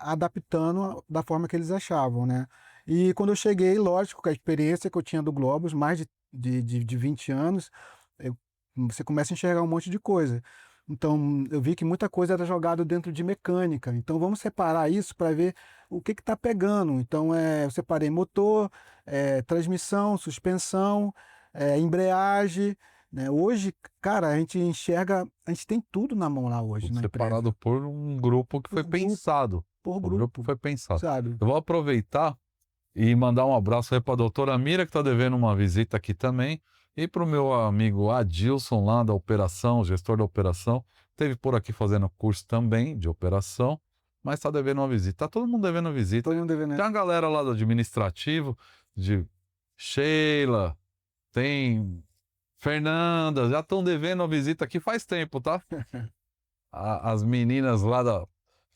adaptando da forma que eles achavam, né? E quando eu cheguei, lógico, com a experiência que eu tinha do Globus, mais de 20 anos, você começa a enxergar um monte de coisa. Então, eu vi que muita coisa era jogada dentro de mecânica. Então, vamos separar isso para ver o que está pegando. Então, eu separei motor, transmissão, suspensão, embreagem, né? Hoje, cara, a gente enxerga, a gente tem tudo na mão lá hoje Tudo na separado empresa. por um grupo que foi Por grupo, pensado. por O grupo grupo, foi pensado. sabe? Eu vou aproveitar e mandar um abraço aí para a doutora Mira, que está devendo uma visita aqui também, e para o meu amigo Adilson, lá da operação, gestor da operação. Teve por aqui fazendo curso também de operação, mas está devendo uma visita. Está todo mundo devendo uma visita. Todo mundo devendo, Tem né? a galera lá do administrativo, de Sheila, tem Fernanda, já estão devendo uma visita aqui faz tempo, tá? As meninas lá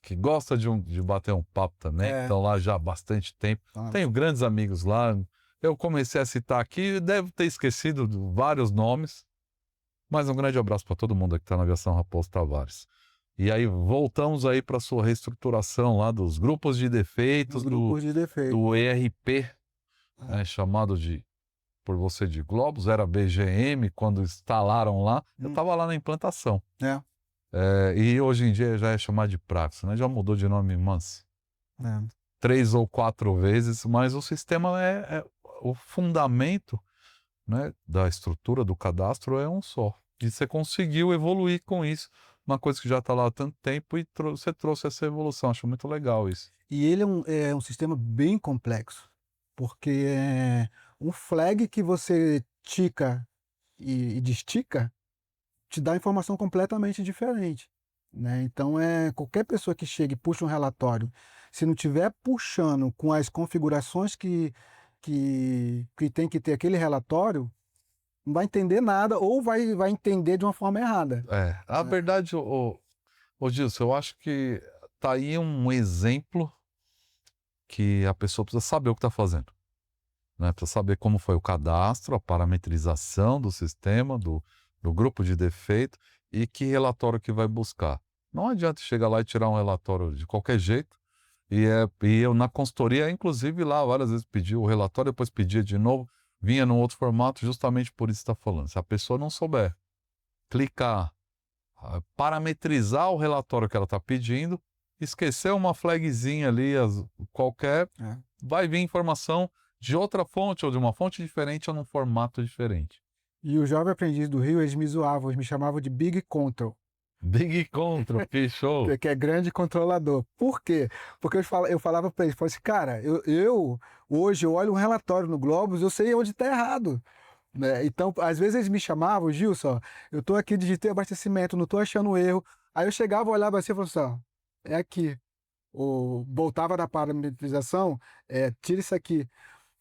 que gostam de bater um papo também, que É, estão lá já há bastante tempo. tá. Tenho grandes amigos lá. Eu comecei a citar aqui, devo ter esquecido de vários nomes, mas um grande abraço para todo mundo que está na aviação Raposo Tavares. E aí voltamos aí para sua reestruturação lá dos grupos de Os defeitos grupos de defeito. do ERP, É. chamado por você de Globus, era BGM, quando instalaram lá, eu Hum, estava lá na implantação. é, E hoje em dia já é chamado de Praxis, né? Já mudou de nome umas é. 3 ou 4 vezes, mas o sistema o fundamento, né, da estrutura do cadastro é um só. E você conseguiu evoluir com isso, uma coisa que já está lá há tanto tempo e você trouxe essa evolução. Acho muito legal isso. E ele é um sistema bem complexo, porque um flag que você tica e destica te dá informação completamente diferente, né? Então, qualquer pessoa que chega e puxa um relatório, se não tiver puxando com as configurações que tem que ter aquele relatório, não vai entender nada ou vai entender de uma forma errada. A verdade, ô Gilson, eu acho que tá aí um exemplo que a pessoa precisa saber o que está fazendo, né? Precisa saber como foi o cadastro, a parametrização do sistema, do grupo de defeito e que relatório que vai buscar. Não adianta chegar lá e tirar um relatório de qualquer jeito. E eu na consultoria, inclusive lá, várias vezes pedi o relatório, depois pedia de novo, vinha num outro formato, justamente por isso que está falando. Se a pessoa não souber clicar, parametrizar o relatório que ela está pedindo, esquecer uma flagzinha ali, qualquer, É. vai vir informação de outra fonte, ou de uma fonte diferente, ou num formato diferente. E o jovem aprendiz do Rio, eles me zoavam, eles me chamavam de Big Control, Big Control, que show! que é grande controlador. Por quê? Porque eu falava para eles, falava assim, cara, hoje eu olho um relatório no Globus, eu sei onde está errado, né? Então, às vezes eles me chamavam, Gilson, eu estou aqui, digitei abastecimento, não estou achando erro. Aí eu chegava, olhava assim e falava assim, ó, é aqui. Voltava da parametrização, tira isso aqui.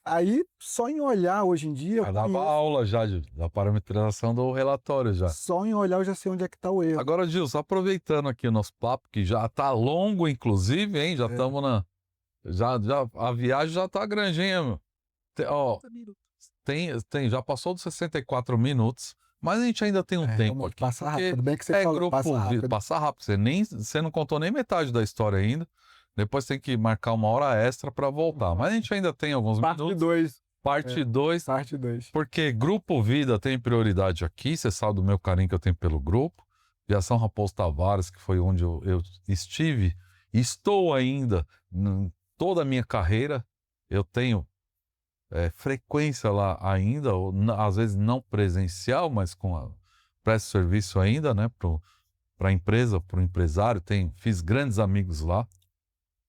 Aí, só em olhar hoje em dia, eu Já dava conheço. aula já da parametrização do relatório já. Só em olhar eu já sei onde é que está o erro. Agora, Gilson, aproveitando aqui o nosso papo, que já tá longo, inclusive, hein? Já estamos a viagem já tá grandinha, meu. Ó, já passou dos 64 minutos, mas a gente ainda tem um tempo Vamos aqui. passar Porque rápido, bem que você é falou, grupo passa vida, rápido. passa rápido. Você não contou nem metade da história ainda. Depois tem que marcar uma hora extra para voltar. Mas a gente ainda tem alguns Parte minutos. 2. Parte 2, Parte 2. porque Grupo Vida tem prioridade aqui. Você sabe do meu carinho que eu tenho pelo grupo. Viação Raposo Tavares, que foi onde eu estive, estou ainda, toda a minha carreira, eu tenho frequência lá ainda, ou, às vezes não presencial, mas presto serviço ainda, né, para a empresa, para o empresário. Fiz grandes amigos lá,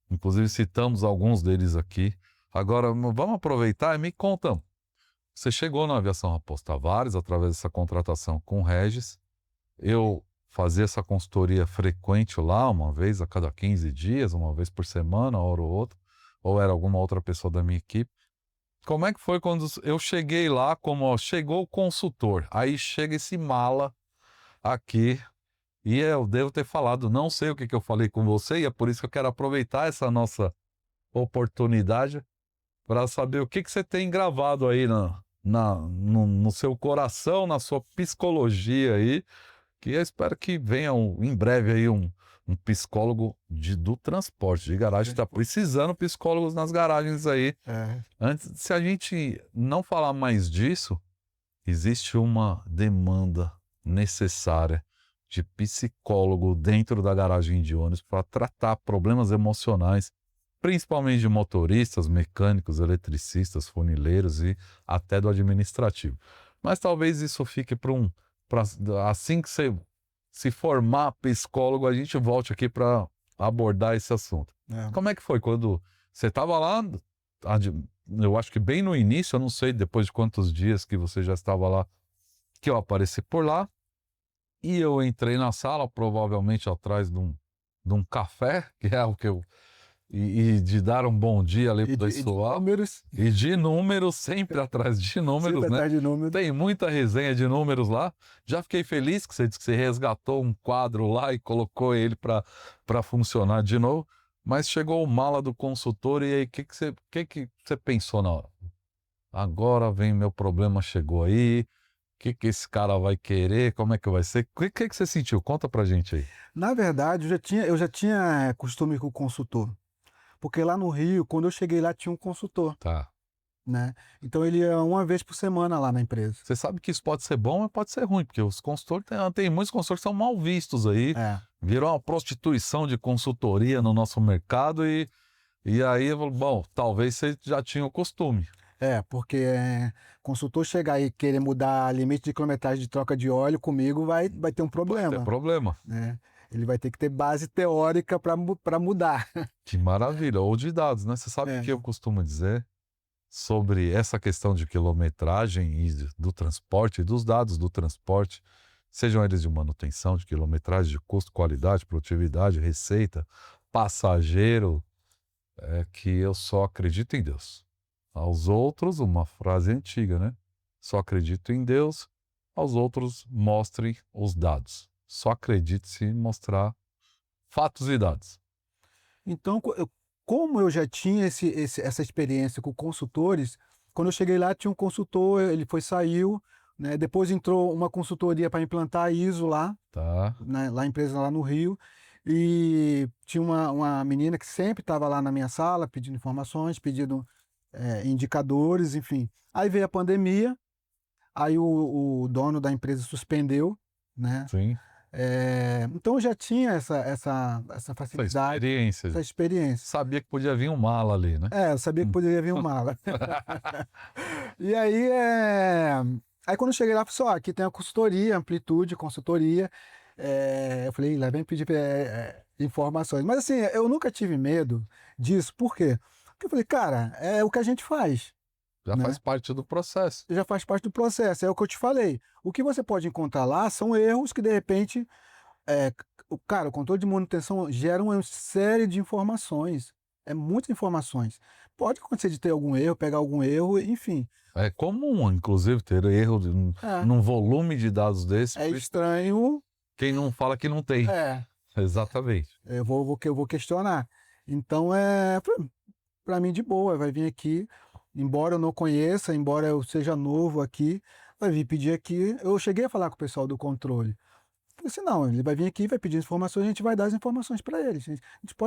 inclusive citamos alguns deles aqui. Agora, vamos aproveitar e me conta, você chegou na Aviação Raposo Tavares através dessa contratação com o Regis. Eu fazia essa consultoria frequente lá, uma vez a cada 15 dias, uma vez por semana, hora ou outra, ou era alguma outra pessoa da minha equipe. Como é que foi quando eu cheguei lá, chegou o consultor, aí chega esse mala aqui, e eu devo ter falado, não sei o que eu falei com você, e é por isso que eu quero aproveitar essa nossa oportunidade para saber o que você tem gravado aí no seu coração, na sua psicologia aí, que eu espero que venha em breve aí um psicólogo do transporte, de garagem. Está precisando de psicólogos nas garagens aí. Antes, se a gente não falar mais disso, existe uma demanda necessária de psicólogo dentro da garagem de ônibus para tratar problemas emocionais, principalmente de motoristas, mecânicos, eletricistas, funileiros e até do administrativo. Mas talvez isso fique assim que você se formar psicólogo, a gente volte aqui para abordar esse assunto. Como é que foi quando você estava lá? Eu acho que bem no início, eu não sei depois de quantos dias que você já estava lá, que eu apareci por lá, e eu entrei na sala, provavelmente atrás de um café, que é o que eu... E de dar um bom dia ali pro pessoal. E de números, sempre atrás de números, sempre né? atrás de números. Tem muita resenha de números lá. Já fiquei feliz que você disse que você resgatou um quadro lá e colocou ele para funcionar de novo. Mas chegou o mala do consultor e aí, o que você pensou na hora? Agora vem meu problema, chegou aí. O que esse cara vai querer? Como é que vai ser? O que você sentiu? Conta pra gente aí. Na verdade, eu já tinha costume com o consultor. Porque lá no Rio, quando eu cheguei lá, tinha um consultor. Tá. Né? Então ele ia uma vez por semana lá na empresa. Você sabe que isso pode ser bom, mas pode ser ruim, porque os consultores, tem muitos consultores que são mal vistos aí. Virou uma prostituição de consultoria no nosso mercado e aí, bom, talvez você já tinha o costume. Porque consultor chegar e querer mudar limite de quilometragem de troca de óleo comigo vai ter um problema. Vai ter problema. Né? Ele vai ter que ter base teórica para mudar. Que maravilha. Ou de dados, né? Você sabe o que eu costumo dizer sobre essa questão de quilometragem e do transporte, e dos dados do transporte, sejam eles de manutenção, de quilometragem, de custo, qualidade, produtividade, receita, passageiro, que eu só acredito em Deus. Aos outros, uma frase antiga, né? Só acredito em Deus, aos outros mostrem os dados. Só acredite se mostrar fatos e dados. Então, como eu já tinha essa experiência com consultores, quando eu cheguei lá tinha um consultor, ele saiu, né? Depois entrou uma consultoria para implantar a ISO lá, né? Lá empresa lá no Rio, e tinha uma menina que sempre estava lá na minha sala pedindo informações, pedindo indicadores, enfim. Aí veio a pandemia, aí o dono da empresa suspendeu, né? Sim. Então eu já tinha essa facilidade, essa experiência. Sabia que podia vir um mala ali, né? Eu sabia que poderia vir um mala. E aí, aí quando eu cheguei lá, eu falei, aqui tem a consultoria, amplitude, consultoria. Eu falei, lá vem pedir informações. Mas assim, eu nunca tive medo disso. Por quê? Porque eu falei, cara, é o que a gente faz. Já faz parte do processo. Já faz parte do processo, é o que eu te falei. O que você pode encontrar lá são erros que, de repente, o controle de manutenção gera uma série de informações. Muitas informações. Pode acontecer de ter algum erro, pegar algum erro, enfim. É comum, inclusive, ter erro num volume de dados desse. É estranho. Quem não fala que não tem. Exatamente. Eu vou questionar. Então, para mim, de boa, vai vir aqui. embora eu não conheça, embora eu seja novo aqui, vai vir pedir aqui. Eu cheguei a falar com o pessoal do controle. Falei assim, não, ele vai vir aqui, vai pedir informações, a gente vai dar as informações para ele. A gente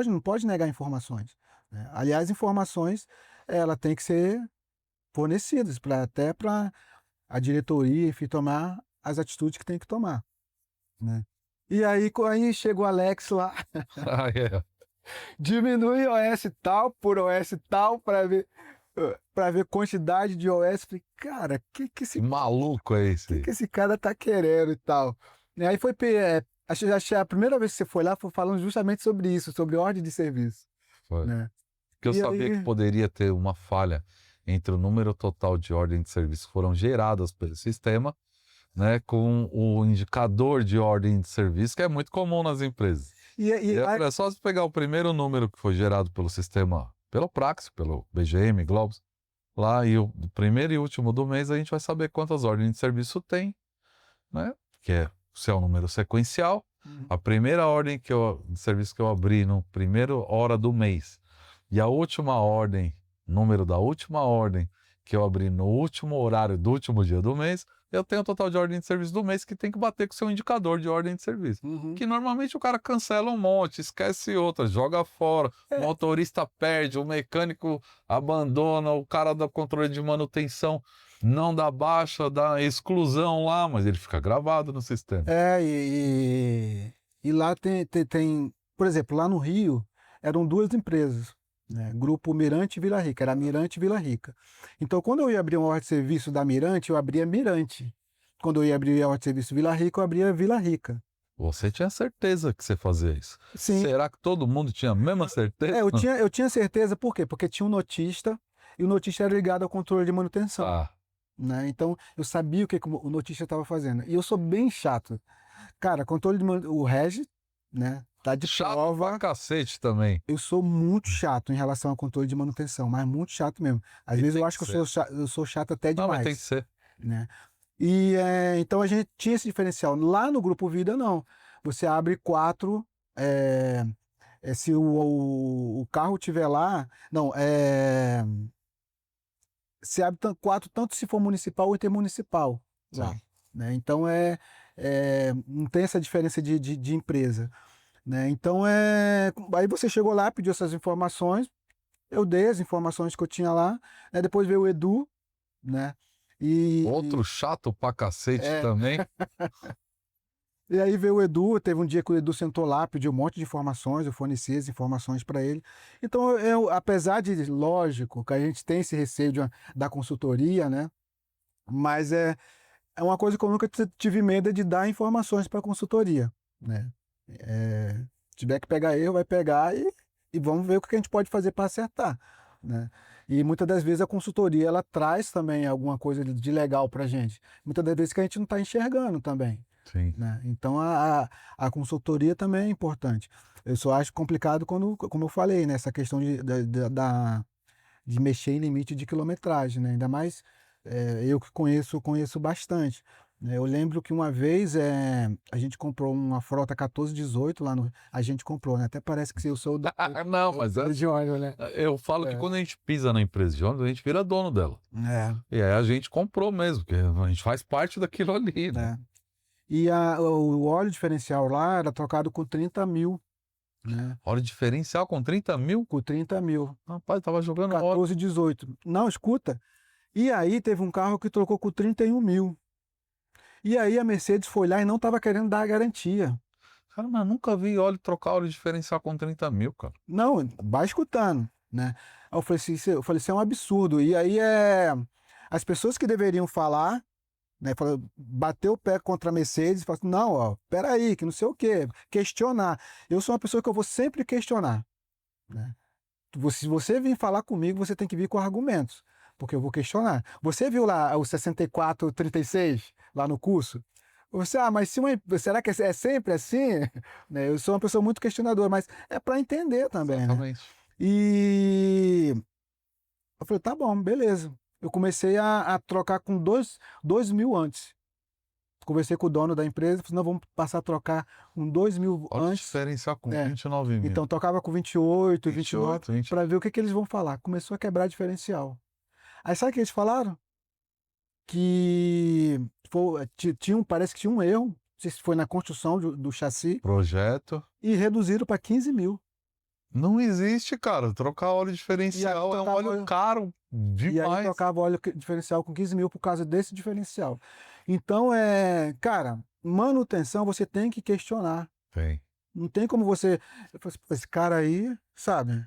não pode negar informações, né? Aliás, informações, ela tem que ser fornecidas até para a diretoria, enfim, tomar as atitudes que tem que tomar, né? E aí chega o Alex lá, Ah, é. diminui OS tal por OS tal para ver quantidade de OS. Falei, cara, Que maluco é esse? que esse cara tá querendo e tal. E aí acho que a primeira vez que você foi lá foi falando justamente sobre isso, sobre ordem de serviço, Foi. né? Porque eu E sabia aí, que poderia ter uma falha entre o número total de ordens de serviço que foram geradas pelo sistema, né, com o indicador de ordem de serviço, que é muito comum nas empresas. e, E e, eu aí- falei, é só você pegar o primeiro número que foi gerado pelo sistema, pelo Praxis, pelo BGM, Globos, lá, e o primeiro e último do mês, a gente vai saber quantas ordens de serviço tem, né? Que é, se é um número sequencial, a primeira ordem de serviço que eu abri no primeiro hora do mês e a última ordem, número da última ordem que eu abri no último horário do último dia do mês, eu tenho o total de ordem de serviço do mês que tem que bater com o seu indicador de ordem de serviço. Uhum. Que normalmente o cara cancela um monte, esquece outra, joga fora, o motorista perde, o mecânico abandona, o cara do controle de manutenção não dá baixa, dá exclusão lá, mas ele fica gravado no sistema. E lá por exemplo, lá no Rio eram duas empresas, né? Grupo Mirante e Vila Rica, era Mirante e Vila Rica. Então, quando eu ia abrir uma ordem de serviço da Mirante, eu abria Mirante. Quando eu ia abrir a ordem de serviço Vila Rica, eu abria Vila Rica. Você tinha certeza que você fazia isso? Sim, Será que todo mundo tinha a mesma certeza? eu tinha certeza, por quê? Porque tinha um notista, e o notista era ligado ao controle de manutenção, Ah, né? Então, eu sabia o que o notista estava fazendo. E eu sou bem chato. Cara, o Regi, né? Tá de chato prova. pra cacete também. Eu sou muito chato em relação ao controle de manutenção, mas muito chato mesmo. Às E vezes tem eu que acho que ser. eu sou chato até Não, mas tem que demais, ser. né? Então a gente tinha esse diferencial. Lá no Grupo Vida, não. Você abre 4, se o carro tiver lá, não, se abre 4, tanto se for municipal ou intermunicipal lá, Sim. né? Então não tem essa diferença de empresa, né? Então aí você chegou lá, pediu essas informações, eu dei as informações que eu tinha lá, né? Depois veio o Edu, né? Outro chato pra cacete É, também. e aí veio o Edu, teve um dia que o Edu sentou lá, pediu um monte de informações, eu forneci as informações para ele. Então, apesar de, lógico, que a gente tem esse receio da consultoria, né? Mas é uma coisa que eu nunca tive medo de dar informações para a consultoria, né? Se tiver que pegar erro, vai pegar e vamos ver o que a gente pode fazer para acertar, né? E muitas das vezes a consultoria ela traz também alguma coisa de legal para a gente. Muitas das vezes que a gente não está enxergando também, Sim. né? Então a consultoria também é importante. Eu só acho complicado quando, como eu falei, né? Essa questão de mexer em limite de quilometragem, né? Ainda mais eu que conheço bastante, né? Eu lembro que uma vez a gente comprou uma frota 1418 lá no. A gente comprou, né? Até parece que eu sou Não, mas de ônibus, né? eu falo que quando a gente pisa na empresa de ônibus, a gente vira dono dela. É, E aí a gente comprou mesmo, porque a gente faz parte daquilo ali, né? né? E o óleo diferencial lá era trocado com 30 mil, né? Óleo diferencial com 30 mil? Com 30 mil. Rapaz, tava jogando óleo. 14, 18. Não, escuta. E aí teve um carro que trocou com 31 mil. E aí a Mercedes foi lá e não estava querendo dar a garantia. Cara, mas nunca vi trocar óleo diferencial com 30 mil, cara. Não, vai escutando, né? Aí eu falei assim, isso é um absurdo. E aí as pessoas que deveriam falar, né, bater o pé contra a Mercedes, falar assim, não, ó, peraí, que não sei o quê, questionar. Eu sou uma pessoa que eu vou sempre questionar, né? Se você vir falar comigo, você tem que vir com argumentos, porque eu vou questionar. Você viu lá o 6436 lá no curso? Mas será que é sempre assim? Né, eu sou uma pessoa muito questionadora, mas é para entender também, né? Exatamente. E eu falei, tá bom, beleza. Eu comecei a trocar com 2 mil antes. Conversei com o dono da empresa, falei, não, vamos passar a trocar com 2 mil Óleo antes. diferencial com É. 29 mil. Então tocava com 28, 29, 20. para ver o que eles vão falar. Começou a quebrar diferencial. Aí sabe o que eles falaram? Que parece que tinha um erro, não sei se foi na construção do chassi, Projeto. e reduziram para 15 mil. Não existe, cara. Trocar óleo E aí diferencial é um tocava óleo óleo, caro e aí demais. tocava óleo diferencial com 15 mil por causa desse diferencial. Então, cara, manutenção você tem que questionar. Tem. Não tem como você. Esse cara aí, sabe?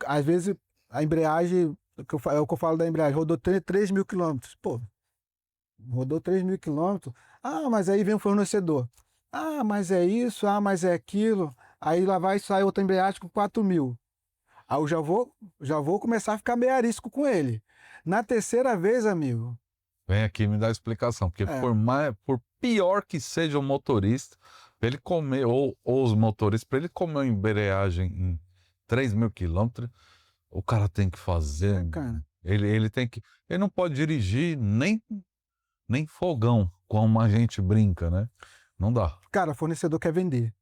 Às vezes a embreagem, é o que eu falo da embreagem, rodou 3 mil quilômetros. Pô, rodou 3 mil quilômetros. Ah, mas aí vem o fornecedor. Ah, mas é isso, ah, mas é aquilo. Aí lá vai e sai outra embreagem com 4 mil. Aí eu já vou começar a ficar meio arisco com ele. Na terceira vez, amigo, Vem aqui me dar explicação, porque é, por pior que seja o motorista, pra ele comer, ou os motoristas, para ele comer uma embreagem em 3.000 quilômetros, o cara tem que fazer. cara. Ele tem que. Ele não pode dirigir nem fogão, como a gente brinca, né? Não dá. Cara, fornecedor quer vender.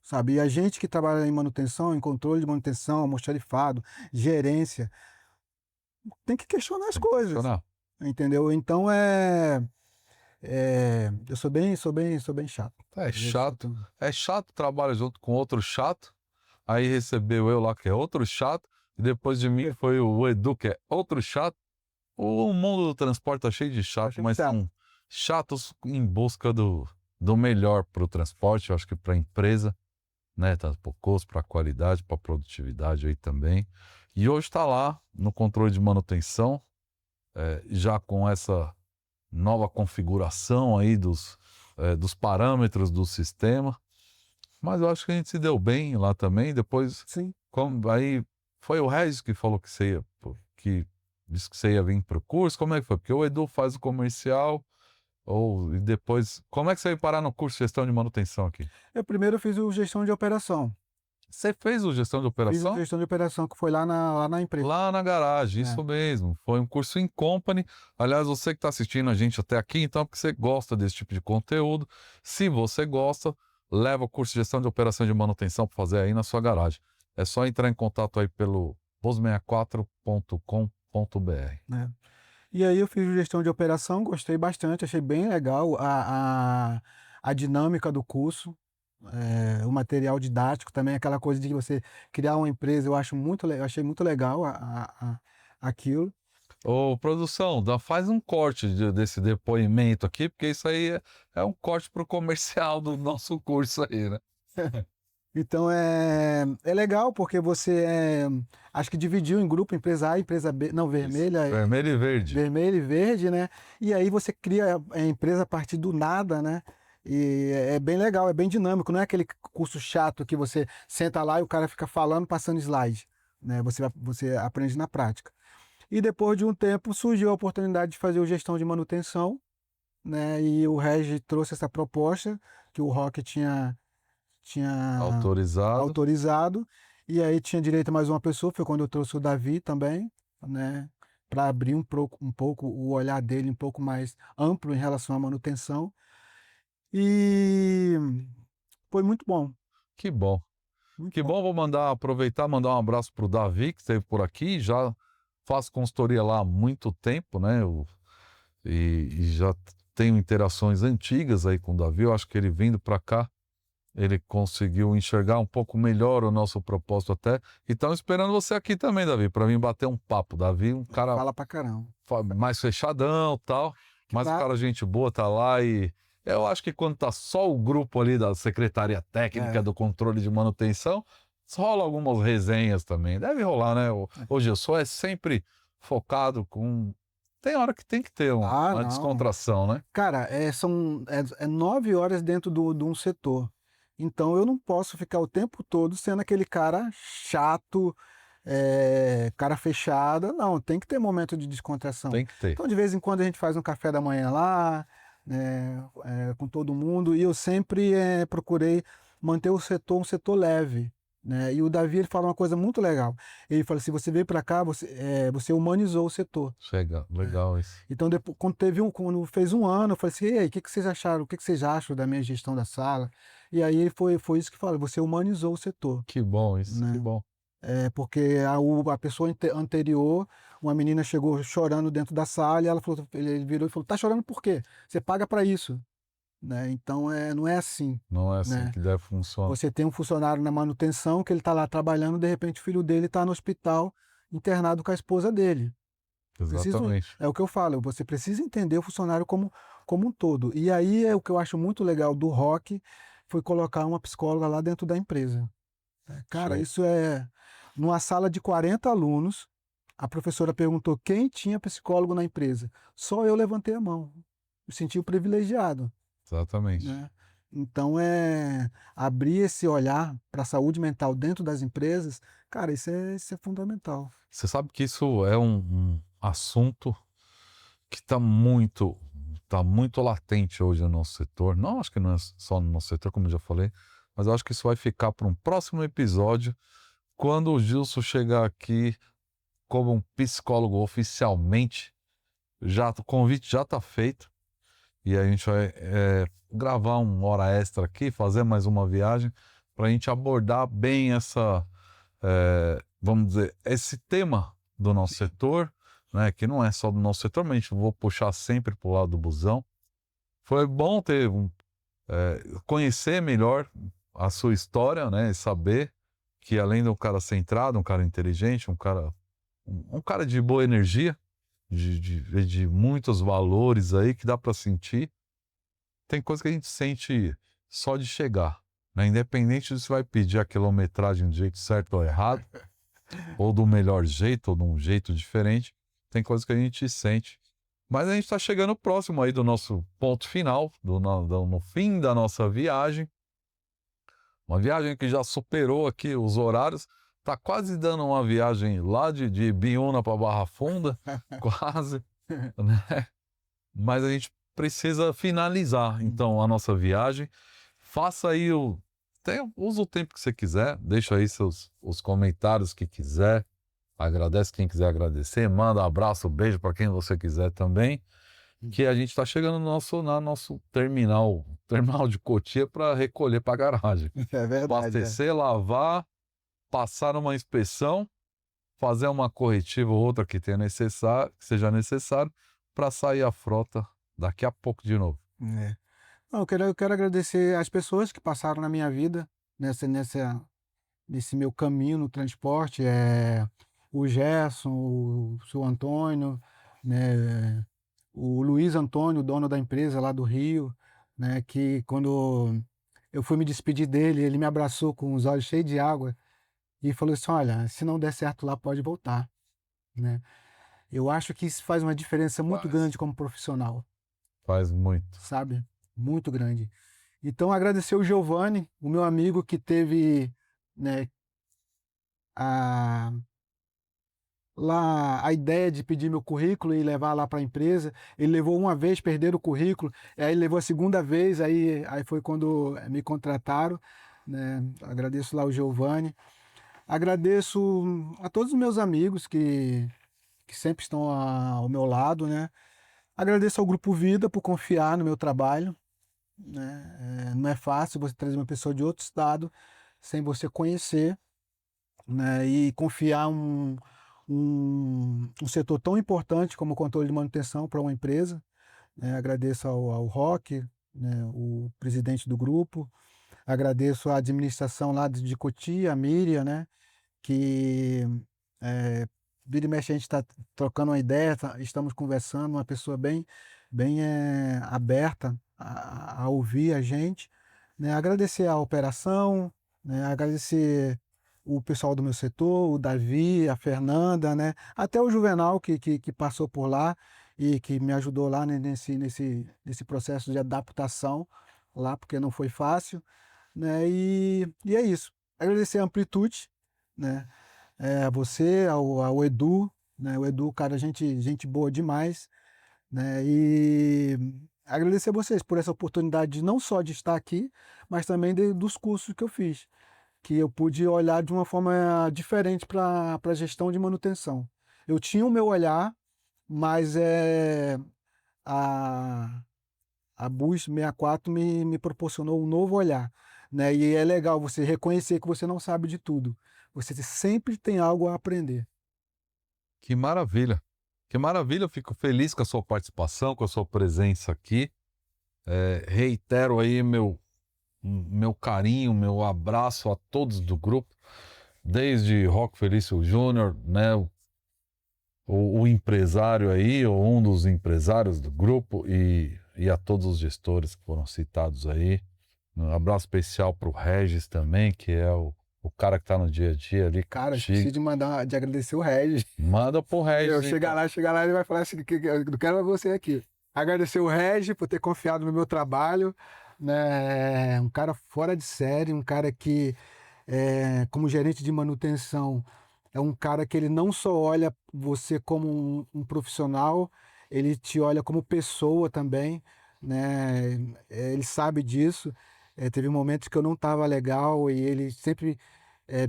Sabe? E a gente que trabalha em manutenção, em controle de manutenção, almoxarifado, gerência, tem que questionar as Tem que coisas, funcionar. entendeu? Então eu sou bem chato. É Às vezes eu chato. É chato, trabalha junto com outro chato. Aí recebeu eu lá, que é outro chato. E depois de mim foi o Edu, que é outro chato. O mundo do transporte tá cheio de chato, cheio de mas chato. são chatos em busca do melhor para o transporte, eu acho que para a empresa, né? Tanto para o custo, para a qualidade, para a produtividade aí também. E hoje está lá no controle de manutenção, já com essa nova configuração aí dos parâmetros do sistema. Mas eu acho que a gente se deu bem lá também. Depois, Sim. aí foi o Regis que falou que você ia, que disse que você ia vir para o curso. Como é que foi? Porque o Edu faz o comercial, e depois. Como é que você veio parar no curso de gestão de manutenção aqui? Eu primeiro fiz o gestão de operação. Você fez o gestão de Fiz o operação? gestão de operação que foi lá na empresa. Lá na garagem, É. isso mesmo. Foi um curso em company. Aliás, você que está assistindo a gente até aqui, então, é porque você gosta desse tipo de conteúdo. Se você gosta, leva o curso de gestão de operação de manutenção para fazer aí na sua garagem. É só entrar em contato aí pelo pos64.com.br. Né? E aí eu fiz gestão de operação, gostei bastante, achei bem legal a dinâmica do curso, o material didático também, aquela coisa de você criar uma empresa, eu achei muito legal aquilo. Ô, produção, faz um corte desse depoimento aqui, porque isso aí é um corte para o comercial do nosso curso aí, né? Então é legal porque você acho que dividiu em grupo, empresa A, empresa B, não, Isso. vermelha, Vermelho e verde. vermelho e verde, né? E aí você cria a empresa a partir do nada, né? E é bem legal, é bem dinâmico, não é aquele curso chato que você senta lá e o cara fica falando, passando slide, né? Você aprende na prática. E depois de um tempo surgiu a oportunidade de fazer o gestão de manutenção, né? E o Regi trouxe essa proposta que o Rock tinha Autorizado. autorizado, e aí tinha direito a mais uma pessoa, foi quando eu trouxe o Davi também, né, para abrir um pouco o olhar dele um pouco mais amplo em relação à manutenção, e foi muito bom, Que bom. muito Que bom. bom, aproveitar, mandar um abraço pro Davi, que esteve por aqui. Já faço consultoria lá há muito tempo, né? E já tenho interações antigas aí com o Davi. Eu acho que ele vindo para cá, ele conseguiu enxergar um pouco melhor o nosso propósito até. E estão esperando você aqui também, Davi, para vir bater um papo. Davi, um cara Fala pra caramba. mais fechadão, tal, mas o Na- cara gente boa tá lá. E eu acho que quando tá só o grupo ali da Secretaria Técnica é, do Controle de Manutenção, rola algumas resenhas também. Deve rolar, né? O Gilson é sempre focado com. Tem hora que tem que ter uma não. descontração, né? Cara, são 9 horas dentro de um setor. Então eu não posso ficar o tempo todo sendo aquele cara chato, cara fechada. Não, tem que ter momento de descontração. Tem que ter. Então, de vez em quando, a gente faz um café da manhã lá, com todo mundo, e eu sempre procurei manter o setor um setor leve. Né? E o Davi ele fala uma coisa muito legal. Ele fala assim: você veio para cá, você humanizou o setor. Chega, legal isso. Então, depois, quando fez um ano, eu falei assim: e aí, o que que vocês acharam? O que que vocês acham da minha gestão da sala? E aí foi isso que falou: você humanizou o setor, Que bom isso, que né? bom. Porque a pessoa anterior uma menina chegou chorando dentro da sala e ele virou e falou: tá chorando por quê? Você paga para isso, né? Então não é assim, Não é assim né? que deve funcionar. Você tem um funcionário na manutenção que ele está lá trabalhando, de repente o filho dele está no hospital internado com a esposa dele. Exatamente. É o que eu falo, você precisa entender o funcionário como um todo. E aí é o que eu acho muito legal do rock, foi colocar uma psicóloga lá dentro da empresa. Cara, Show. isso é numa sala de 40 alunos, a professora perguntou quem tinha psicólogo na empresa. Só eu levantei a mão. Me senti o privilegiado, Exatamente. né? Então abrir esse olhar para a saúde mental dentro das empresas, cara, isso é fundamental. Você sabe que isso é um assunto que tá muito latente hoje no nosso setor. Não, acho que não é só no nosso setor, como eu já falei, mas eu acho que isso vai ficar para um próximo episódio, quando o Gilson chegar aqui como um psicólogo oficialmente. O convite já está feito e a gente vai gravar uma hora extra aqui, fazer mais uma viagem para a gente abordar bem vamos dizer, esse tema do nosso setor, né, que não é só do nosso setor, mas a gente vou puxar sempre para o lado do busão. Foi bom conhecer melhor a sua história, né, e saber que além de um cara centrado, um cara inteligente, um cara de boa energia, de muitos valores aí que dá para sentir, tem coisa que a gente sente só de chegar, né, independente se vai pedir a quilometragem do jeito certo ou errado, ou do melhor jeito, ou de um jeito diferente, tem coisa que a gente sente. Mas a gente está chegando próximo aí do nosso ponto final, no fim da nossa viagem. Uma viagem que já superou aqui os horários, tá quase dando uma viagem lá de Biúna para Barra Funda, quase, né? Mas a gente precisa finalizar, então, a nossa viagem. Faça aí usa o tempo que você quiser, deixa aí os comentários que quiser, agradece quem quiser agradecer, manda um abraço, beijo para quem você quiser também, que a gente está chegando no nosso terminal de Cotia para recolher para a garagem. É verdade, é. Abastecer, lavar, passar uma inspeção, fazer uma corretiva ou outra que seja necessário, para sair a frota daqui a pouco de novo. É. Não, eu quero agradecer as pessoas que passaram na minha vida nesse meu caminho no transporte, o Gerson, o seu Antônio, né, o Luiz Antônio, dono da empresa lá do Rio, né, que quando eu fui me despedir dele, ele me abraçou com os olhos cheios de água e falou assim: olha, se não der certo lá, pode voltar, né? Eu acho que isso faz uma diferença muito Faz. grande como profissional, Faz muito. sabe? Muito grande. Então, agradecer o Giovanni, o meu amigo que teve, né, a, lá a ideia de pedir meu currículo e levar lá para a empresa. Ele levou uma vez, perderam o currículo, aí ele levou a segunda vez, aí foi quando me contrataram, né? Agradeço lá o Giovanni. Agradeço a todos os meus amigos que sempre estão ao meu lado, né? Agradeço ao Grupo Vida por confiar no meu trabalho, né? Não é fácil você trazer uma pessoa de outro estado sem você conhecer, né? E confiar um setor tão importante como o controle de manutenção para uma empresa, né? Agradeço ao Roque, né? O presidente do grupo, agradeço à administração lá de Cotia, a Míria, né? Que vira e mexe a gente está trocando uma ideia, estamos conversando, uma pessoa bem aberta a ouvir a gente, né? Agradecer a operação, né? Agradecer o pessoal do meu setor, o Davi, a Fernanda, né? Até o Juvenal que passou por lá e que me ajudou lá, né, nesse processo de adaptação lá, porque não foi fácil, né? E é isso. Agradecer a Amplitude, né? A você, ao Edu, né? O Edu, cara, gente boa demais, né? E agradecer a vocês por essa oportunidade não só de estar aqui, mas também dos cursos que eu fiz, que eu pude olhar de uma forma diferente para a gestão de manutenção. Eu tinha o meu olhar, mas a, a BUS 64 me proporcionou um novo olhar, né? E é legal você reconhecer que você não sabe de tudo. Você sempre tem algo a aprender. Que maravilha. Que maravilha, eu fico feliz com a sua participação, com a sua presença aqui. Reitero aí meu carinho, meu abraço a todos do grupo, desde Roque Felício Júnior, né, o empresário aí, ou um dos empresários do grupo, e a todos os gestores que foram citados aí. Um abraço especial para o Regis também, que é o cara que está no dia a dia ali Cara, contigo. esqueci de agradecer o Regis. Manda pro Regis. Eu chegar lá, ele vai falar assim, que eu não quero você aqui. Agradecer o Regis por ter confiado no meu trabalho, né? Um cara fora de série, um cara que, como gerente de manutenção, é um cara que ele não só olha você como um profissional, ele te olha como pessoa também, né? Ele sabe disso. Teve momentos que eu não estava legal e ele sempre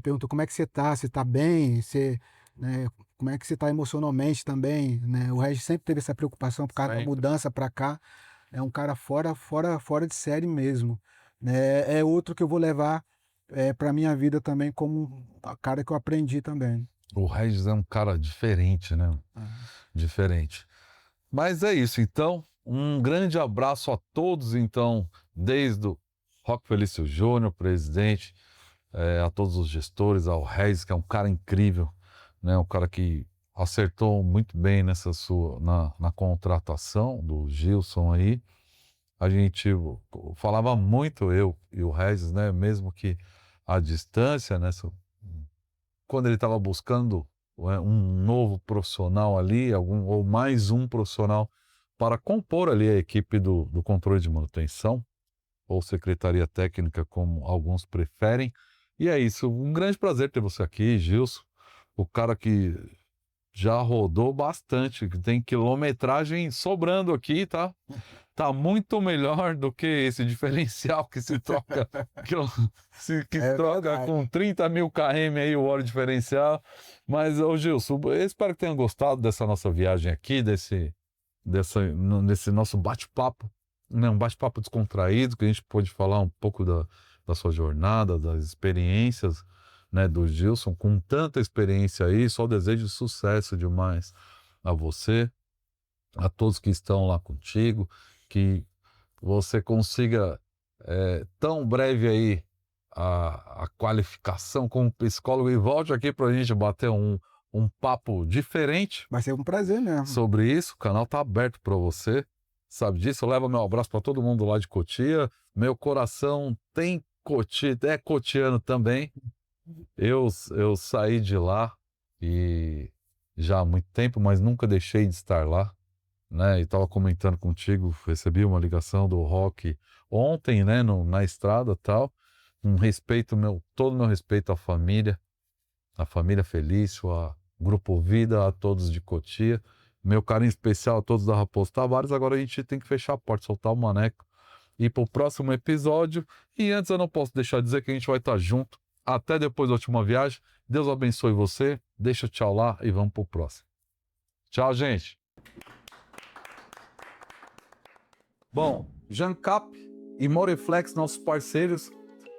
perguntou como é que você está, você está bem, né, como é que você está emocionalmente também, né? O Regis sempre teve essa preocupação por causa da Sempre. mudança para cá. É um cara fora de série mesmo, né? É outro que eu vou levar para minha vida também como um cara que eu aprendi também. O Regis é um cara diferente, né? Diferente. Mas é isso, então. Um grande abraço a todos, então, desde o Roque Felício Júnior, presidente, a todos os gestores, ao Regis, que é um cara incrível, né? Um cara que acertou muito bem na contratação do Gilson aí. A gente falava muito, eu e o Regis, né? Mesmo que à distância, né? Quando ele estava buscando um novo profissional ali, ou mais um profissional para compor ali a equipe do controle de manutenção, ou secretaria técnica, como alguns preferem. E é isso, um grande prazer ter você aqui, Gilson, o cara que já rodou bastante, que tem quilometragem sobrando aqui, tá? Tá muito melhor do que esse diferencial que se troca, que troca com 30 mil km aí o óleo diferencial. Mas, ô Gilson, eu espero que tenha gostado dessa nossa viagem aqui, desse nosso bate-papo, né? Um bate-papo descontraído, que a gente pôde falar um pouco da sua jornada, das experiências, né, do Gilson, com tanta experiência aí. Só desejo sucesso demais a você, a todos que estão lá contigo, que você consiga tão breve aí a qualificação como psicólogo e volte aqui para a gente bater um papo diferente. Vai ser um prazer mesmo. Sobre isso. O canal tá aberto para você, sabe disso. Leva meu abraço para todo mundo lá de Cotia. Meu coração tem Cotia, é cotiano também. Eu saí de lá e já há muito tempo, mas nunca deixei de estar lá, né? E estava comentando contigo, recebi uma ligação do Roque ontem, né, na estrada e tal. Todo meu respeito à família, a família Felício, a Grupo Vida, a todos de Cotia. Meu carinho especial a todos da Raposo Tavares. Agora a gente tem que fechar a porta, soltar o maneco e ir pro próximo episódio. E antes eu não posso deixar de dizer que a gente vai estar junto até depois da última viagem. Deus abençoe você. Deixa tchau lá e vamos pro próximo. Tchau, gente. Bom, Jancap e Moreflex, nossos parceiros.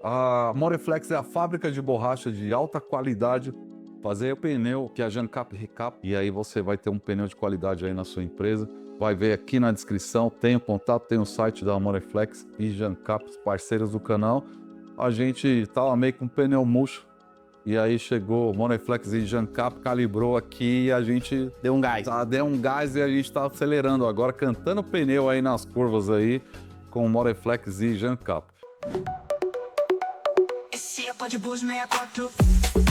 A Moreflex é a fábrica de borracha de alta qualidade. Fazer o pneu que a Jancap recap, e aí você vai ter um pneu de qualidade aí na sua empresa. Vai ver aqui na descrição, tem o contato, tem o site da Moreflex e Jancap, parceiros do canal. A gente tava meio com pneu murcho, e aí chegou Moreflex e Jancap, calibrou aqui e a gente deu um gás. Deu um gás e a gente tá acelerando agora, cantando pneu aí nas curvas aí, com Moreflex e Jancap. Esse é o Pod Bus 64.